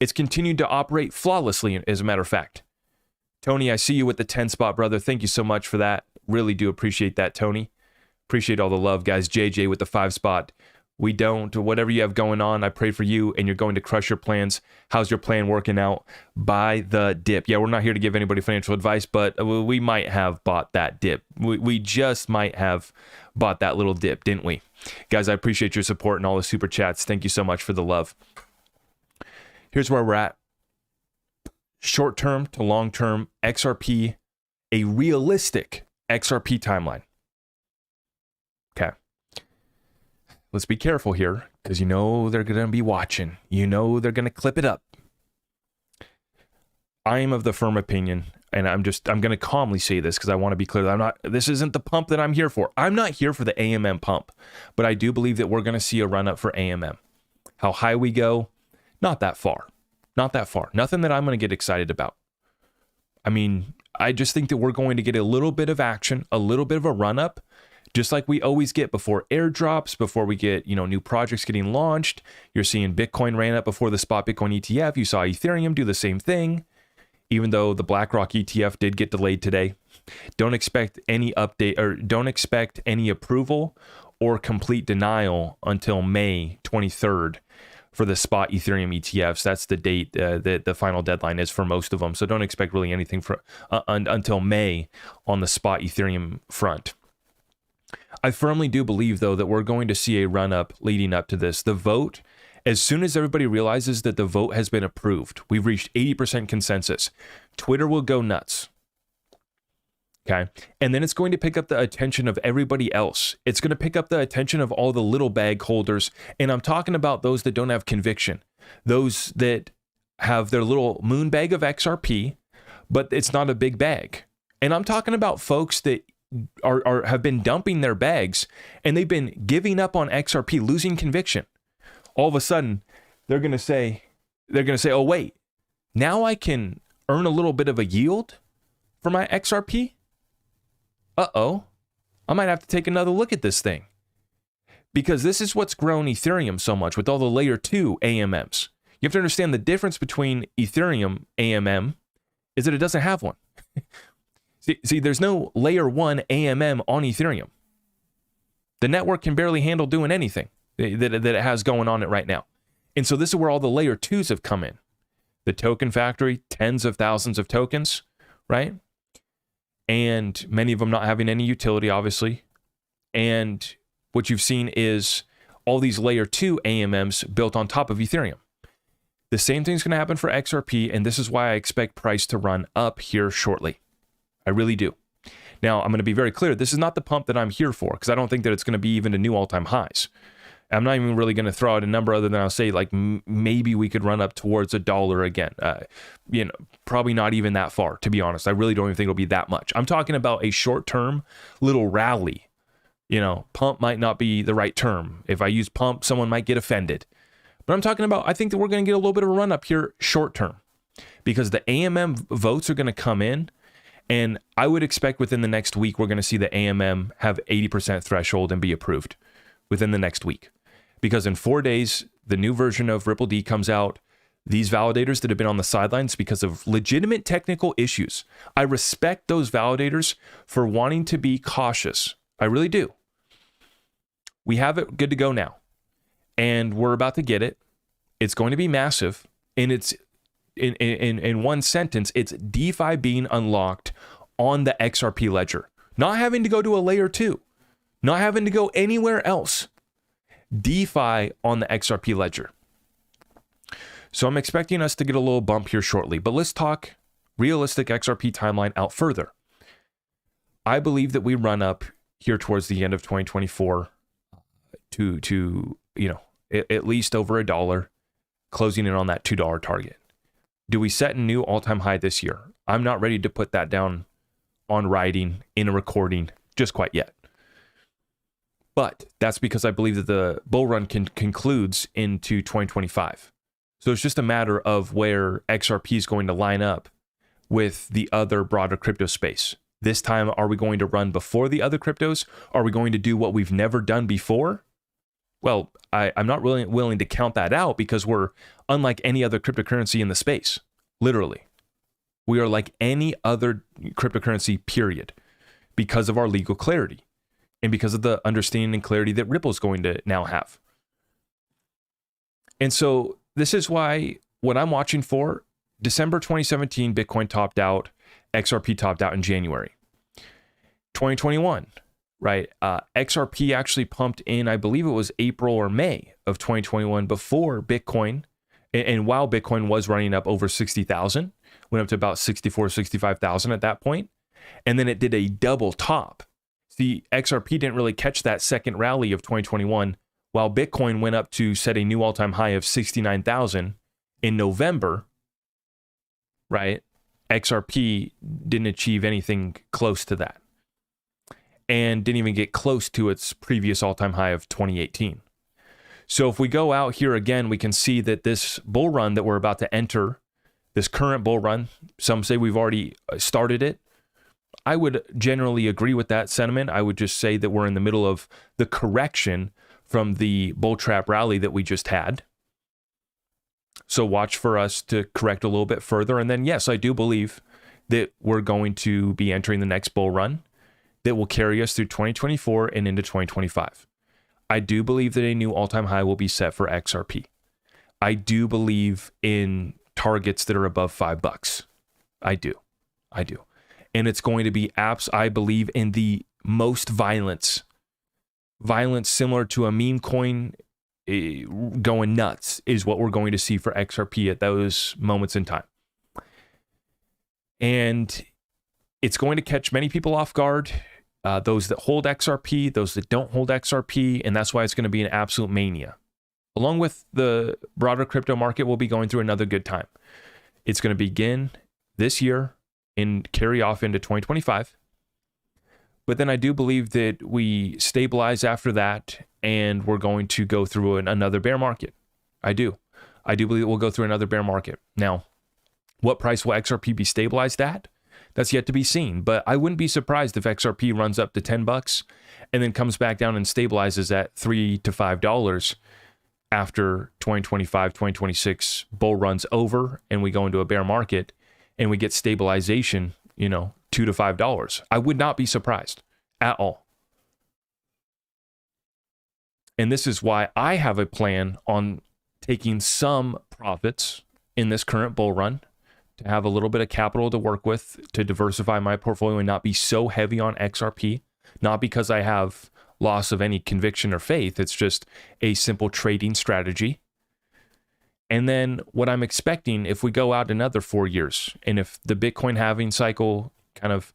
It's continued to operate flawlessly, as a matter of fact. Tony, I see you with the 10 spot, brother. Thank you so much for that. Really do appreciate that, Tony. Appreciate all the love, guys. JJ with the 5 spot. Whatever you have going on, I pray for you, and you're going to crush your plans. How's your plan working out? Buy the dip. Yeah, we're not here to give anybody financial advice, but we might have bought that dip. We just might have bought that little dip, didn't we? Guys, I appreciate your support and all the super chats. Thank you so much for the love. Here's where we're at. Short-term to long-term XRP, a realistic XRP timeline. Okay. Let's be careful here, because they're going to be watching. They're going to clip it up. I am of the firm opinion, and I'm going to calmly say this because I want to be clear that this isn't the pump that I'm here for. I'm not here for the AMM pump, but I do believe that we're going to see a run up for AMM. How high we go? Not that far. Nothing that I'm going to get excited about. I mean, I just think that we're going to get a little bit of action, a little bit of a run up, just like we always get before airdrops, before we get, new projects getting launched. You're seeing Bitcoin ran up before the spot Bitcoin ETF. You saw Ethereum do the same thing, even though the BlackRock ETF did get delayed today. Don't expect any update, or don't expect any approval or complete denial until May 23rd. For the spot Ethereum ETFs. That's the date that the final deadline is for most of them. So don't expect really anything until May on the spot Ethereum front. I firmly do believe, though, that we're going to see a run-up leading up to this. The vote, as soon as everybody realizes that the vote has been approved, we've reached 80% consensus, Twitter will go nuts. Okay. And then it's going to pick up the attention of everybody else. It's going to pick up the attention of all the little bag holders. And I'm talking about those that don't have conviction, those that have their little moon bag of XRP, but it's not a big bag. And I'm talking about folks that have been dumping their bags, and they've been giving up on XRP, losing conviction. All of a sudden, they're going to say, oh, wait, now I can earn a little bit of a yield for my XRP? Uh-oh, I might have to take another look at this thing. Because this is what's grown Ethereum so much with all the layer 2 AMMs. You have to understand the difference between Ethereum AMM is that it doesn't have one. See, there's no layer 1 AMM on Ethereum. The network can barely handle doing anything that it has going on it right now. And so this is where all the layer twos have come in. The token factory, tens of thousands of tokens, right? And many of them not having any utility, obviously. And what you've seen is all these layer 2 AMMs built on top of Ethereum. The same thing's going to happen for XRP, and this is why I expect price to run up here shortly. I really do. Now, I'm going to be very clear. This is not the pump that I'm here for, because I don't think that it's going to be even to new all-time highs. I'm not even really going to throw out a number other than I'll say, like, maybe we could run up towards $1 again. Probably not even that far, to be honest. I really don't even think it'll be that much. I'm talking about a short-term little rally. Pump might not be the right term. If I use pump, someone might get offended. But I'm talking about, I think that we're going to get a little bit of a run up here short term, because the AMM votes are going to come in, and I would expect within the next week, we're going to see the AMM have 80% threshold and be approved within the next week. Because in 4 days, the new version of Ripple D comes out. These validators that have been on the sidelines because of legitimate technical issues, I respect those validators for wanting to be cautious. I really do. We have it good to go now, and we're about to get it. It's going to be massive, and it's in one sentence, it's DeFi being unlocked on the XRP ledger, not having to go to a layer 2, not having to go anywhere else. DeFi on the XRP ledger. So I'm expecting us to get a little bump here shortly, but let's talk realistic XRP timeline out further. I believe that we run up here towards the end of 2024 to at least over $1, closing in on that $2 target. Do we set a new all-time high this year? I'm not ready to put that down on writing in a recording just quite yet. But that's because I believe that the bull run concludes into 2025. So it's just a matter of where XRP is going to line up with the other broader crypto space. This time, are we going to run before the other cryptos? Are we going to do what we've never done before? Well, I'm not really willing to count that out, because we're unlike any other cryptocurrency in the space. Literally. We are like any other cryptocurrency, period, because of our legal clarity and because of the understanding and clarity that Ripple is going to now have. And so this is why what I'm watching for, December 2017, Bitcoin topped out, XRP topped out in January. 2021, right? XRP actually pumped in, I believe it was April or May of 2021, before Bitcoin, and while Bitcoin was running up over 60,000, went up to about 64, 65,000 at that point. And then it did a double top. See, XRP didn't really catch that second rally of 2021, while Bitcoin went up to set a new all-time high of 69,000 in November, right? XRP didn't achieve anything close to that, and didn't even get close to its previous all-time high of 2018. So if we go out here again, we can see that this bull run that we're about to enter, this current bull run, some say we've already started it. I would generally agree with that sentiment. I would just say that we're in the middle of the correction from the bull trap rally that we just had. So watch for us to correct a little bit further. And then, yes, I do believe that we're going to be entering the next bull run that will carry us through 2024 and into 2025. I do believe that a new all-time high will be set for XRP. I do believe in targets that are above $5. I do. And it's going to be apps, I believe, in the most violence similar to a meme coin going nuts is what we're going to see for XRP at those moments in time. And it's going to catch many people off guard, those that hold XRP, those that don't hold XRP, and that's why it's going to be an absolute mania. Along with the broader crypto market, we'll be going through another good time. It's going to begin this year and carry off into 2025. But then I do believe that we stabilize after that, and we're going to go through another bear market. I do believe that we'll go through another bear market. Now, what price will XRP be stabilized at? That's yet to be seen, but I wouldn't be surprised if XRP runs up to $10 and then comes back down and stabilizes at $3 to $5 after 2025, 2026 bull runs over and we go into a bear market and we get stabilization, $2 to $5. I would not be surprised at all. And this is why I have a plan on taking some profits in this current bull run to have a little bit of capital to work with to diversify my portfolio and not be so heavy on XRP, not because I have loss of any conviction or faith. It's just a simple trading strategy. And then what I'm expecting, if we go out another 4 years, and if the Bitcoin halving cycle kind of,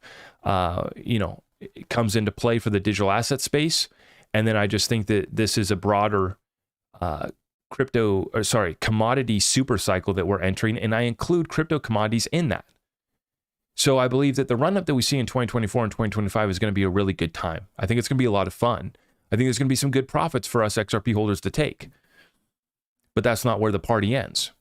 comes into play for the digital asset space, and then I just think that this is a broader commodity super cycle that we're entering, and I include crypto commodities in that. So I believe that the run-up that we see in 2024 and 2025 is going to be a really good time. I think it's going to be a lot of fun. I think there's going to be some good profits for us XRP holders to take. But that's not where the party ends.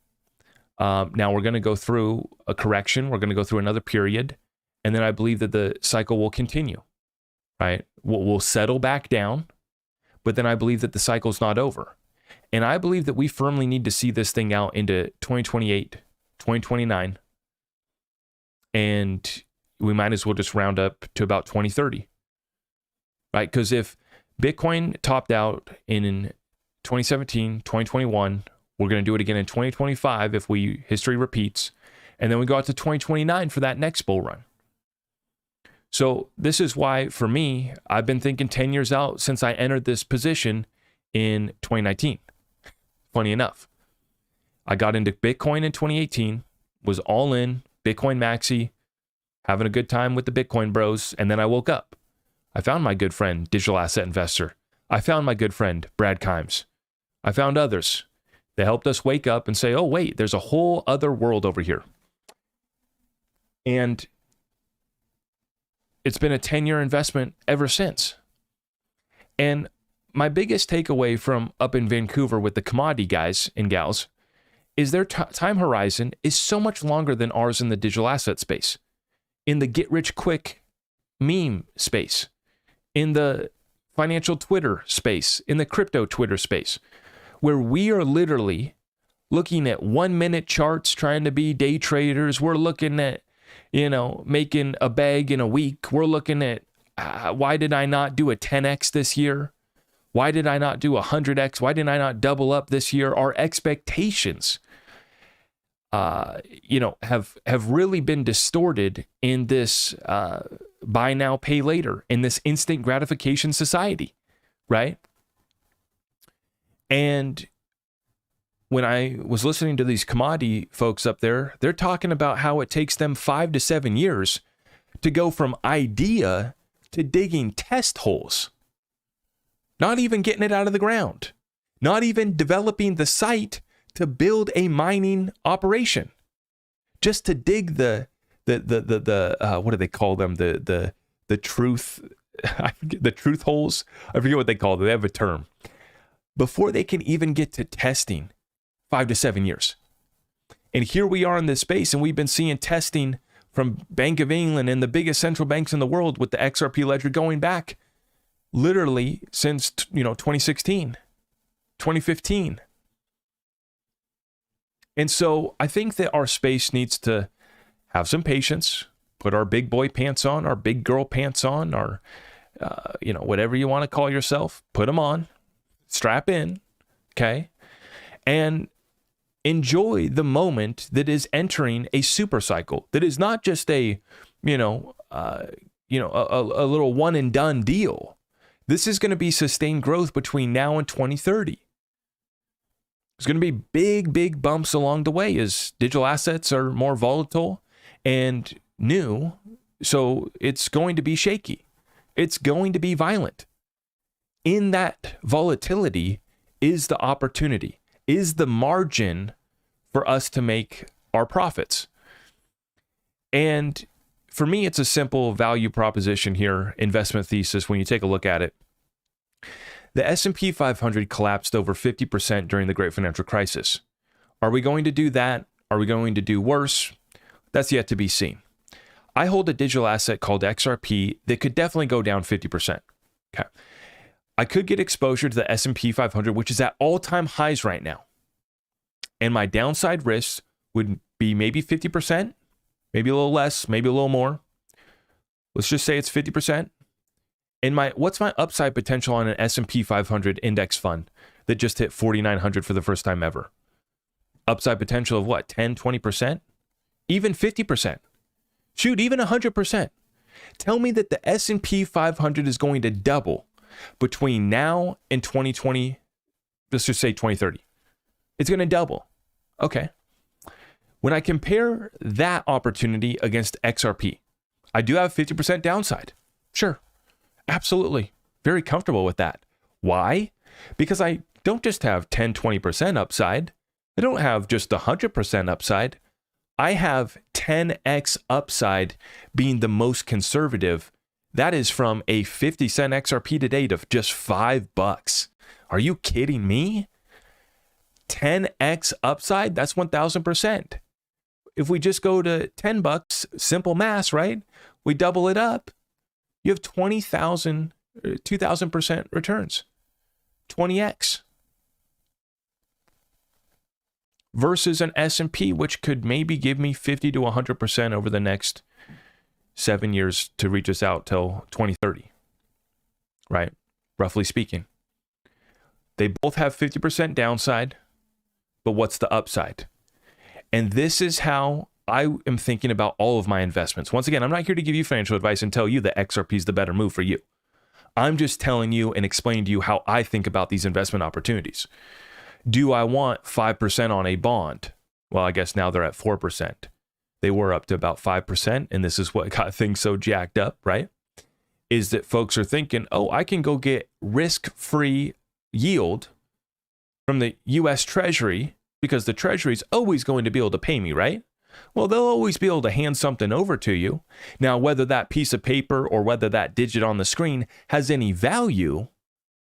Now we're going to go through a correction. We're going to go through another period. And then I believe that the cycle will continue, right? We'll settle back down. But then I believe that the cycle's not over. And I believe that we firmly need to see this thing out into 2028, 2029. And we might as well just round up to about 2030, right? Because if Bitcoin topped out in 2017, 2021, we're going to do it again in 2025 if history repeats. And then we go out to 2029 for that next bull run. So this is why, for me, I've been thinking 10 years out since I entered this position in 2019. Funny enough, I got into Bitcoin in 2018, was all in, Bitcoin maxi, having a good time with the Bitcoin bros, and then I woke up. I found my good friend, Digital Asset Investor. I found my good friend, Brad Kimes. I found others that helped us wake up and say, oh, wait, there's a whole other world over here. And it's been a 10-year investment ever since. And my biggest takeaway from up in Vancouver with the commodity guys and gals is their time horizon is so much longer than ours in the digital asset space, in the get-rich-quick meme space, in the financial Twitter space, in the crypto Twitter space, where we are literally looking at 1-minute charts, trying to be day traders. We're looking at, making a bag in a week. We're looking at why did I not do a 10x this year? Why did I not do a 100x? Why did I not double up this year? Our expectations, have really been distorted in this buy now, pay later, in this instant gratification society, right? And when I was listening to these commodity folks up there, they're talking about how it takes them 5 to 7 years to go from idea to digging test holes. Not even getting it out of the ground. Not even developing the site to build a mining operation. Just to dig the what do they call them? The truth, I forget, the truth holes. I forget what they call them. They have a term. Before they can even get to testing, 5 to 7 years. And here we are in this space, and we've been seeing testing from Bank of England and the biggest central banks in the world with the XRP ledger going back literally since 2016, 2015. And so I think that our space needs to have some patience, put our big boy pants on, our big girl pants on, our, whatever you want to call yourself, put them on, strap in, okay? And enjoy the moment that is entering a super cycle that is not just a little one and done deal. This is going to be sustained growth between now and 2030. There's going to be big bumps along the way as digital assets are more volatile and new. So it's going to be shaky. It's going to be violent. In that volatility is the opportunity, is the margin for us to make our profits. And for me, it's a simple value proposition here, investment thesis, when you take a look at it. The S&P 500 collapsed over 50% during the Great Financial Crisis. Are we going to do that? Are we going to do worse? That's yet to be seen. I hold a digital asset called XRP that could definitely go down 50%. Okay. I could get exposure to the S&P 500, which is at all-time highs right now. And my downside risk would be maybe 50%, maybe a little less, maybe a little more. Let's just say it's 50%. And what's my upside potential on an S&P 500 index fund that just hit 4,900 for the first time ever? upside potential of what, 10, 20%? Even 50%? Shoot, even 100%. Tell me that the S&P 500 is going to double between now and 2020, let's just say 2030. It's going to double. Okay. When I compare that opportunity against XRP, I do have 50% downside. Sure. Absolutely. Very comfortable with that. Why? Because I don't just have 10, 20% upside. I don't have just 100% upside. I have 10x upside being the most conservative. That is from a 50-cent XRP to date of just $5. Are you kidding me? 10x upside, that's 1,000%. If we just go to $10, simple math, right? We double it up. You have 2,000% returns. 20x. Versus an S&P, which could maybe give me 50 to 100% over the next 7 years to reach us out till 2030, right? Roughly speaking. They both have 50% downside, but what's the upside? And this is how I am thinking about all of my investments. Once again, I'm not here to give you financial advice and tell you that XRP is the better move for you. I'm just telling you and explaining to you how I think about these investment opportunities. Do I want 5% on a bond? Well, I guess now they're at 4%. They were up to about 5%, and this is what got things so jacked up, right? Is that folks are thinking, oh, I can go get risk-free yield from the U.S. Treasury because the Treasury is always going to be able to pay me, right? Well, they'll always be able to hand something over to you. Now, whether that piece of paper or whether that digit on the screen has any value,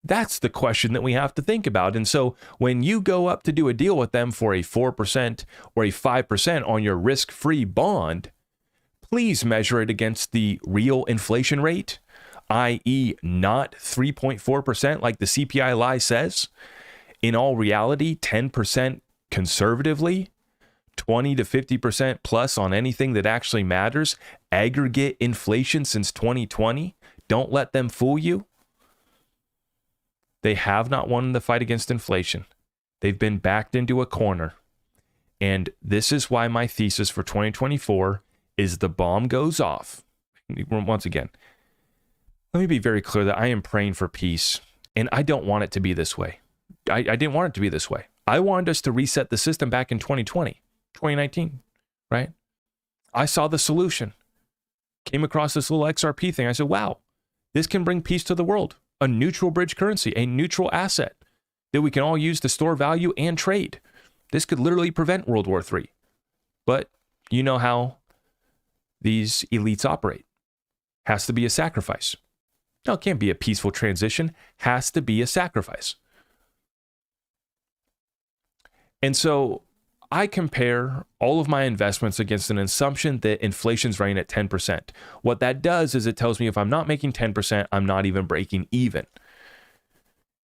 that's the question that we have to think about. And so when you go up to do a deal with them for a 4% or a 5% on your risk-free bond, please measure it against the real inflation rate, i.e. not 3.4% like the CPI lie says. In all reality, 10% conservatively, 20 to 50% plus on anything that actually matters. Aggregate inflation since 2020. Don't let them fool you. They have not won the fight against inflation. They've been backed into a corner. And this is why my thesis for 2024 is the bomb goes off. Once again, let me be very clear that I am praying for peace, and I don't want it to be this way. I didn't want it to be this way. I wanted us to reset the system back in 2020, 2019, right? I saw the solution. Came across this little XRP thing. I said, wow, this can bring peace to the world. A neutral bridge currency, a neutral asset that we can all use to store value and trade. This could literally prevent World War III. But you know how these elites operate. Has to be a sacrifice. No, it can't be a peaceful transition. Has to be a sacrifice. And so I compare all of my investments against an assumption that inflation's running at 10%. What that does is it tells me if I'm not making 10%, I'm not even breaking even.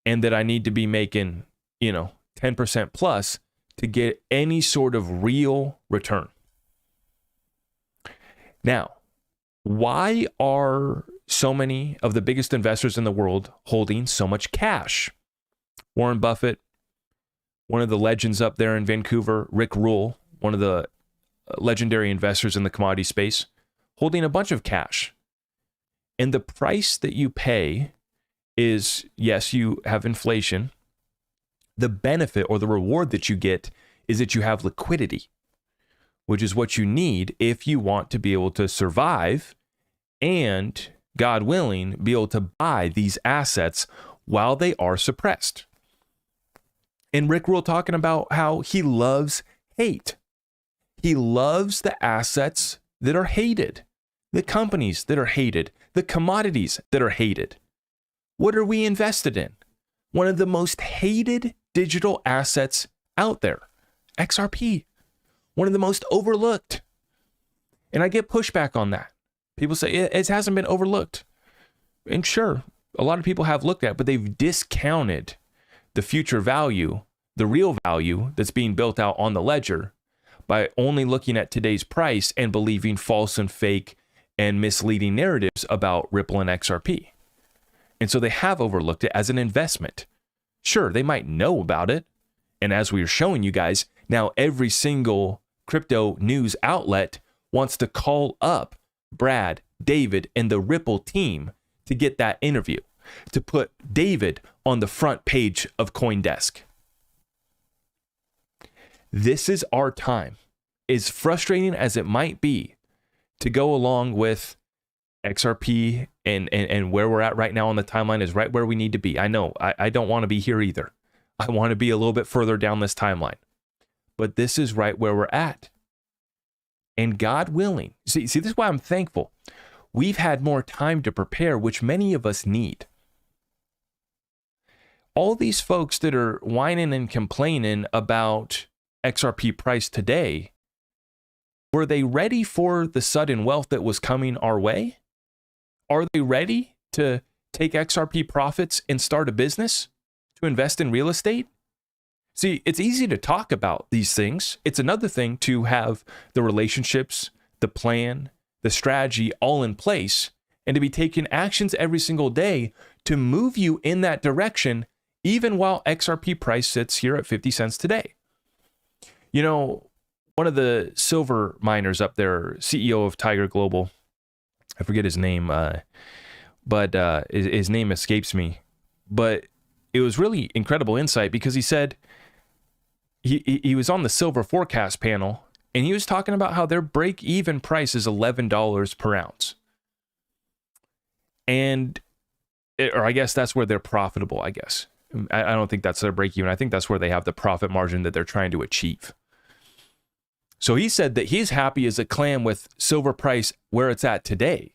And that I need to be making, 10% plus to get any sort of real return. Now, why are so many of the biggest investors in the world holding so much cash? Warren Buffett, one of the legends up there in Vancouver, Rick Rule, one of the legendary investors in the commodity space, holding a bunch of cash. And the price that you pay is, yes, you have inflation. The benefit or the reward that you get is that you have liquidity, which is what you need if you want to be able to survive and, God willing, be able to buy these assets while they are suppressed. And Rick Rule talking about how he loves hate. He loves the assets that are hated, the companies that are hated, the commodities that are hated. What are we invested in? One of the most hated digital assets out there, XRP. One of the most overlooked. And I get pushback on that. People say it hasn't been overlooked. And sure, a lot of people have looked at it, but they've discounted the future value, the real value that's being built out on the ledger by only looking at today's price and believing false and fake and misleading narratives about Ripple and XRP. And so they have overlooked it as an investment. Sure, they might know about it. And as we are showing you guys, Now, every single crypto news outlet wants to call up Brad, David, and the Ripple team to get that interview, to put David on the front page of CoinDesk. This is our time. As frustrating as it might be to go along with XRP and where we're at right now on the timeline is right where we need to be. I know I don't want to be here either. I want to be a little bit further down this timeline, but this is right where we're at. And God willing, see, this is why I'm thankful. We've had more time to prepare, which many of us need. All these folks that are whining and complaining about XRP price today, were they ready for the sudden wealth that was coming our way? Are they ready to take XRP profits and start a business, to invest in real estate? See, it's easy to talk about these things. It's another thing to have the relationships, the plan, the strategy all in place, and to be taking actions every single day to move you in that direction, even while XRP price sits here at 50 cents today. You know, one of the silver miners up there, CEO of Tiger Global, I forget his name, but his name escapes me. But it was really incredible insight because he said he was on the silver forecast panel and he was talking about how their break-even price is $11 per ounce. Or I guess that's where they're profitable, I guess. I don't think that's their break-even. I think that's where they have the profit margin that they're trying to achieve. So he said that he's happy as a clam with silver price where it's at today.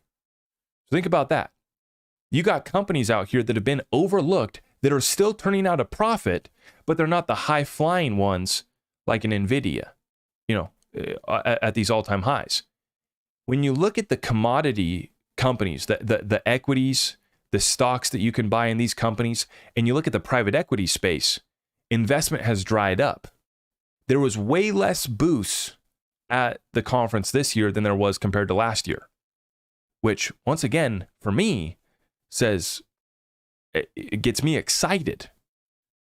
Think about that. You got companies out here that have been overlooked that are still turning out a profit, but they're not the high-flying ones like an NVIDIA, you know, at these all-time highs. When you look at the commodity companies, the equities, the stocks that you can buy in these companies, and you look at the private equity space, investment has dried up. There was way less boosts at the conference this year than there was compared to last year, which once again, for me, says it gets me excited.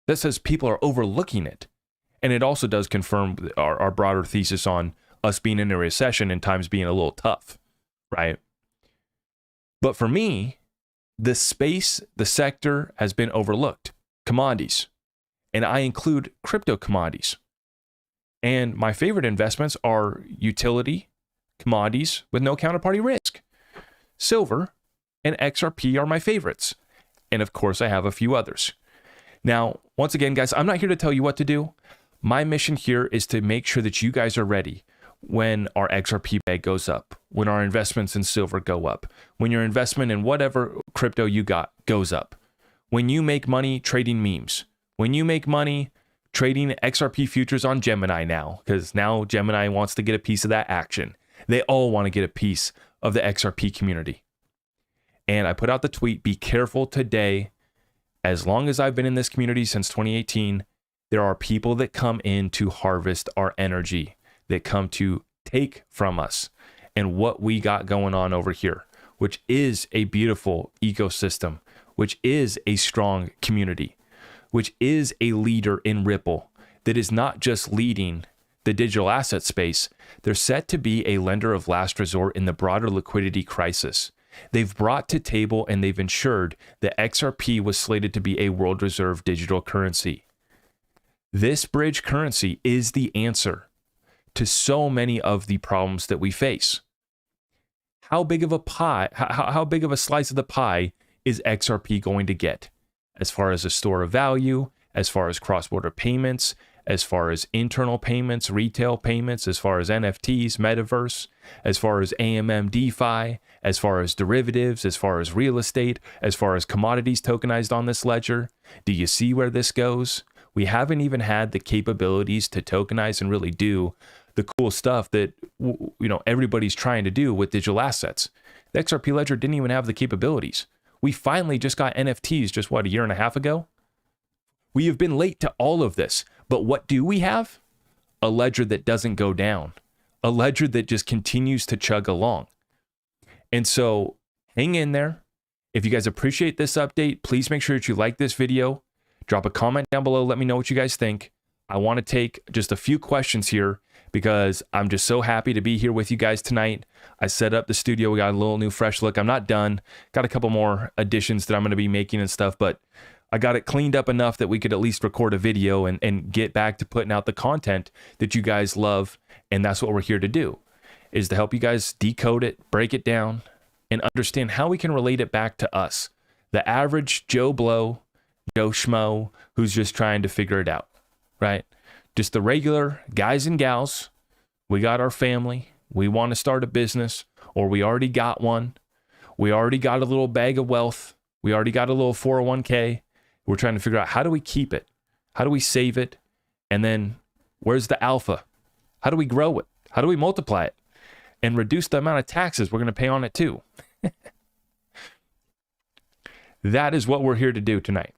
That says people are overlooking it. And it also does confirm our broader thesis on us being in a recession and times being a little tough, right? But for me, the space, the sector has been overlooked. Commodities. And I include crypto commodities. And my favorite investments are utility, commodities with no counterparty risk. Silver and XRP are my favorites. And of course, I have a few others. Now, once again, guys, I'm not here to tell you what to do. My mission here is to make sure that you guys are ready when our XRP bag goes up, when our investments in silver go up, when your investment in whatever crypto you got goes up, when you make money trading memes, when you make money trading XRP futures on Gemini now, because now Gemini wants to get a piece of that action. They all want to get a piece of the XRP community. And I put out the tweet, be careful today. As long as I've been in this community since 2018, there are people that come in to harvest our energy, that come to take from us and what we got going on over here, which is a beautiful ecosystem, which is a strong community, which is a leader in Ripple that is not just leading the digital asset space. They're set to be a lender of last resort in the broader liquidity crisis. They've brought to table and they've ensured that XRP was slated to be a world reserve digital currency. This bridge currency is the answer to so many of the problems that we face. How big of a pie, how big of a slice of the pie is XRP going to get as far as a store of value, as far as cross-border payments, as far as internal payments, retail payments, as far as NFTs, metaverse, as far as AMM DeFi, as far as derivatives, as far as real estate, as far as commodities tokenized on this ledger? Do you see where this goes? We haven't even had the capabilities to tokenize and really do the cool stuff that everybody's trying to do with digital assets. The XRP ledger didn't even have the capabilities. We finally just got NFTs just a year and a half ago? We have been late to all of this, but what do we have? A ledger that doesn't go down, a ledger that just continues to chug along. And so hang in there. If you guys appreciate this update, please make sure that you like this video, drop a comment down below, let me know what you guys think. I want to take just a few questions here because I'm just so happy to be here with you guys tonight. I set up the studio. We got a little new fresh look. I'm not done. Got a couple more additions that I'm going to be making and stuff, but I got it cleaned up enough that we could at least record a video and get back to putting out the content that you guys love. And that's what we're here to do, is to help you guys decode it, break it down, and understand how we can relate it back to us, the average Joe Blow, Joe Schmo, who's just trying to figure it out, right? Just the regular guys and gals. We got our family. We want to start a business, or we already got one. We already got a little bag of wealth. We already got a little 401k. We're trying to figure out, how do we keep it? How do we save it? And then where's the alpha? How do we grow it? How do we multiply it? And reduce the amount of taxes we're going to pay on it too. That is what we're here to do tonight.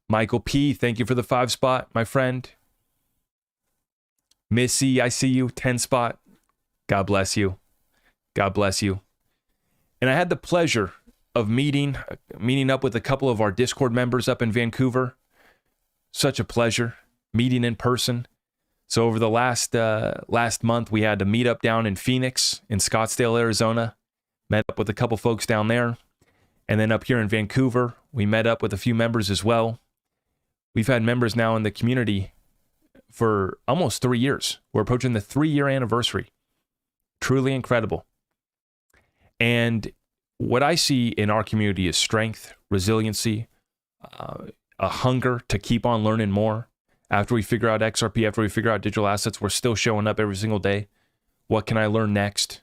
Michael P., thank you for the 5 spot, my friend. Missy, I see you, 10 spot. God bless you. God bless you. And I had the pleasure of meeting up with a couple of our Discord members up in Vancouver. Such a pleasure meeting in person. So over the last month, we had a meetup down in Phoenix, in Scottsdale, Arizona. Met up with a couple folks down there. And then up here in Vancouver, we met up with a few members as well. We've had members now in the community for almost 3 years. We're approaching the 3-year anniversary. Truly incredible. And what I see in our community is strength, resiliency, a hunger to keep on learning more. After we figure out XRP, after we figure out digital assets, we're still showing up every single day. What can I learn next?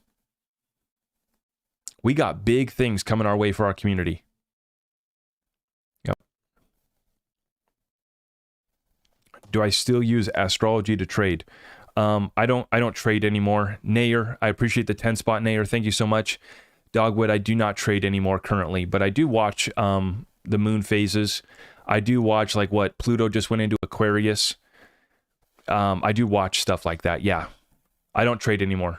We got big things coming our way for our community. Yep. Do I still use astrology to trade? I don't trade anymore. Nayer, I appreciate the 10 spot, Nayer. Thank you so much. Dogwood, I do not trade anymore currently, but I do watch the moon phases. I do watch like what Pluto just went into Aquarius. I do watch stuff like that. Yeah. I don't trade anymore.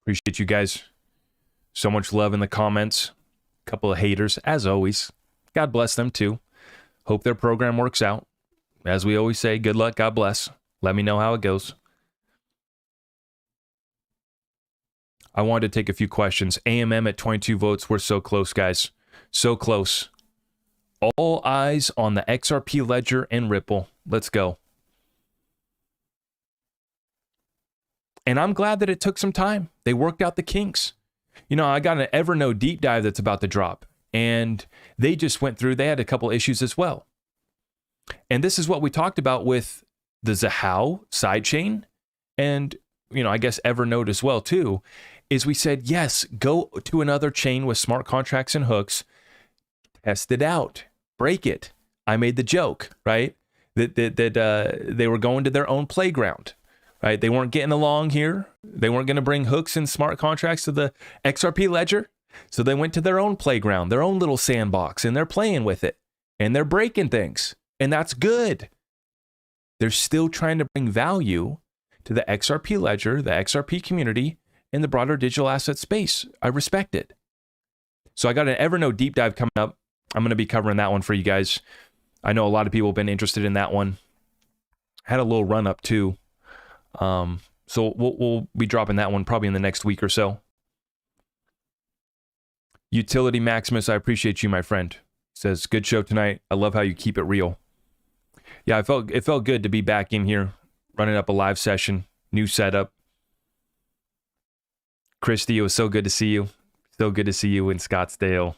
Appreciate you guys. So much love in the comments. Couple of haters, as always. God bless them too. Hope their program works out. As we always say, good luck, God bless. Let me know how it goes. I wanted to take a few questions. AMM at 22 votes. We're so close, guys. So close. All eyes on the XRP ledger and Ripple. Let's go. And I'm glad that it took some time. They worked out the kinks. You know, I got an Evernote deep dive that's about to drop, and they just went through, they had a couple issues as well. And this is what we talked about with the Zahao sidechain and, you know, I guess Evernote as well too, is we said, yes, go to another chain with smart contracts and hooks, test it out, break it. I made the joke, right? That they were going to their own playground. Right? They weren't getting along here. They weren't going to bring hooks and smart contracts to the XRP ledger. So they went to their own playground, their own little sandbox, and they're playing with it. And they're breaking things. And that's good. They're still trying to bring value to the XRP ledger, the XRP community, and the broader digital asset space. I respect it. So I got an Evernote deep dive coming up. I'm going to be covering that one for you guys. I know a lot of people have been interested in that one. Had a little run up too. So we'll be dropping that one probably in the next week or so. Utility Maximus, I appreciate you, my friend. Says, good show tonight. I love how you keep it real. Yeah, it felt good to be back in here, running up a live session, new setup. Christy, it was so good to see you. So good to see you in Scottsdale.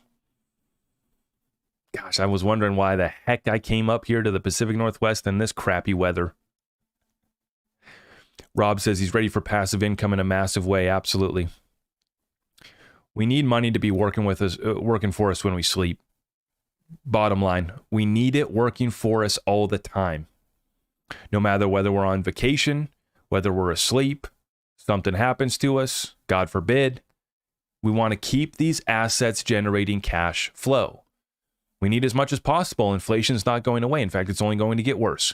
Gosh, I was wondering why the heck I came up here to the Pacific Northwest in this crappy weather. Rob says he's ready for passive income in a massive way. Absolutely. We need money to be working for us when we sleep. Bottom line, we need it working for us all the time. No matter whether we're on vacation, whether we're asleep, something happens to us, God forbid, we want to keep these assets generating cash flow. We need as much as possible. Inflation's not going away. In fact, it's only going to get worse.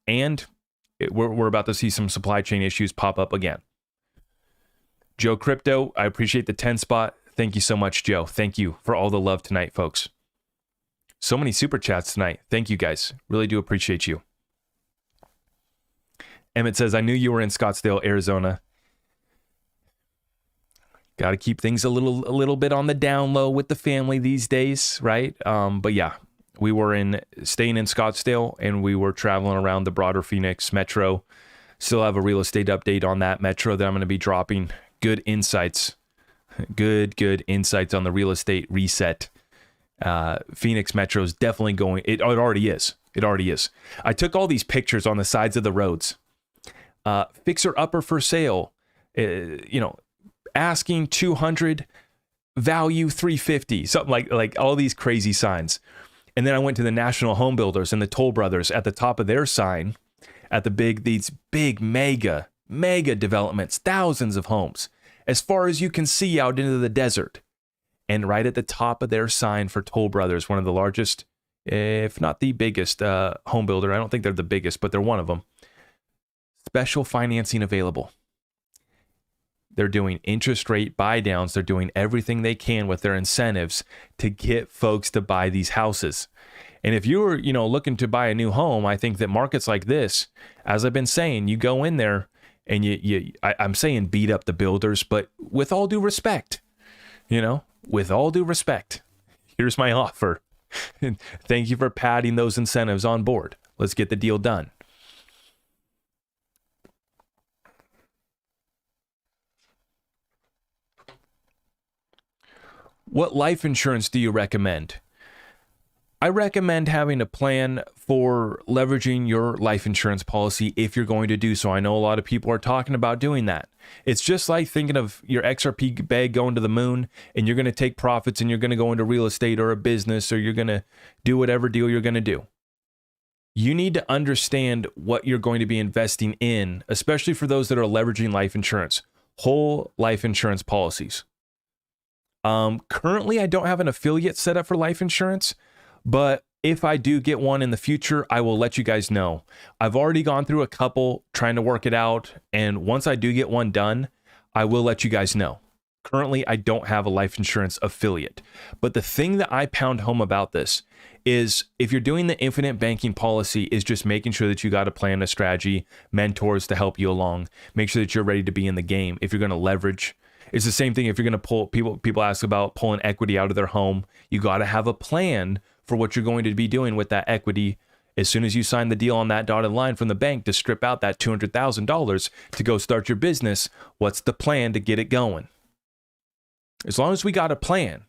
And we're about to see some supply chain issues pop up again. Joe Crypto, I appreciate the 10 spot. Thank you so much, Joe. Thank you for all the love tonight, folks. So many super chats tonight. Thank you, guys. Really do appreciate you. Emmett says, I knew you were in Scottsdale, Arizona. Got to keep things a little bit on the down low with the family these days, right? But yeah, we were staying in Scottsdale, and we were traveling around the broader Phoenix metro. Still have a real estate update on that metro that I'm going to be dropping. Good insights. Good insights on the real estate reset. Phoenix metro is definitely going. It already is. It already is. I took all these pictures on the sides of the roads. Fixer upper for sale. Asking 200, value 350, something like all these crazy signs. And then I went to the National Home Builders and the Toll Brothers at the top of their sign at these big mega developments, thousands of homes, as far as you can see out into the desert. And right at the top of their sign for Toll Brothers, one of the largest, if not the biggest home builder. I don't think they're the biggest, but they're one of them. Special financing available. They're doing interest rate buy downs. They're doing everything they can with their incentives to get folks to buy these houses. And if you're, looking to buy a new home, I think that markets like this, as I've been saying, you go in there and I'm saying beat up the builders, but with all due respect, with all due respect, here's my offer. Thank you for padding those incentives on board. Let's get the deal done. What life insurance do you recommend? I recommend having a plan for leveraging your life insurance policy if you're going to do so. I know a lot of people are talking about doing that. It's just like thinking of your XRP bag going to the moon, and you're going to take profits and you're going to go into real estate or a business, or you're going to do whatever deal you're going to do. You need to understand what you're going to be investing in, especially for those that are leveraging life insurance, whole life insurance policies. Currently, I don't have an affiliate set up for life insurance, but if I do get one in the future, I will let you guys know. I've already gone through a couple trying to work it out, and once I do get one done, I will let you guys know. Currently, I don't have a life insurance affiliate, but the thing that I pound home about this is if you're doing the infinite banking policy, is just making sure that you got a plan, a strategy, mentors to help you along, make sure that you're ready to be in the game. If you're going to leverage, it's the same thing. If you're going to pull, people ask about pulling equity out of their home. You got to have a plan for what you're going to be doing with that equity. As soon as you sign the deal on that dotted line from the bank to strip out that $200,000 to go start your business, what's the plan to get it going? As long as we got a plan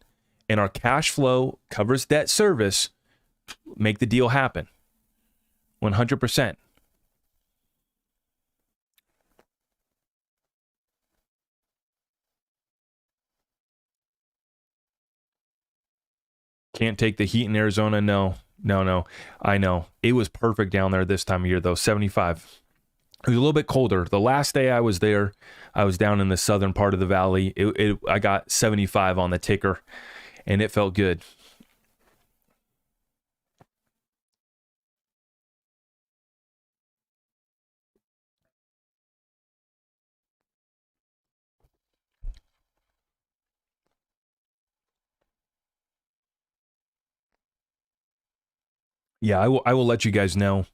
and our cash flow covers debt service, make the deal happen. 100%. Can't take the heat in Arizona. No. I know. It was perfect down there this time of year, though. 75. It was a little bit colder. The last day I was there, I was down in the southern part of the valley. I got 75 on the ticker, and it felt good. Yeah, I will let you guys know.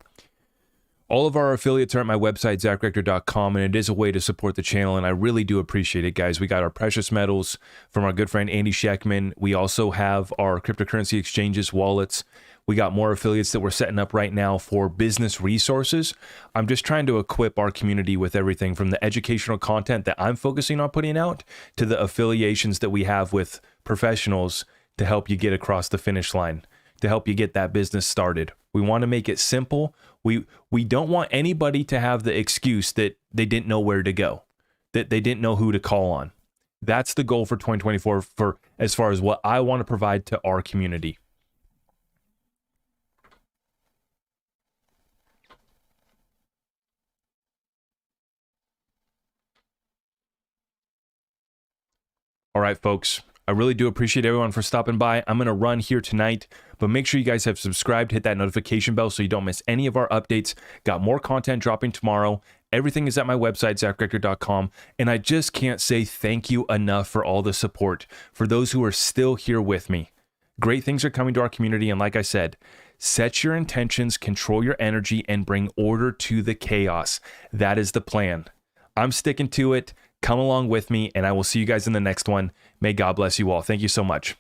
All of our affiliates are at my website, zachrector.com, and it is a way to support the channel, and I really do appreciate it, guys. We got our precious metals from our good friend Andy Scheckman. We also have our cryptocurrency exchanges, wallets. We got more affiliates that we're setting up right now for business resources. I'm just trying to equip our community with everything from the educational content that I'm focusing on putting out to the affiliations that we have with professionals to help you get across the finish line, to help you get that business started. We want to make it simple. We don't want anybody to have the excuse that they didn't know where to go, that they didn't know who to call on. That's the goal for 2024 for as far as what I want to provide to our community. All right, folks. I really do appreciate everyone for stopping by. I'm going to run here tonight, but make sure you guys have subscribed, hit that notification bell so you don't miss any of our updates. Got more content dropping tomorrow. Everything is at my website, zachrector.com. And I just can't say thank you enough for all the support, for those who are still here with me. Great things are coming to our community. And like I said, set your intentions, control your energy, and bring order to the chaos. That is the plan. I'm sticking to it. Come along with me, and I will see you guys in the next one. May God bless you all. Thank you so much.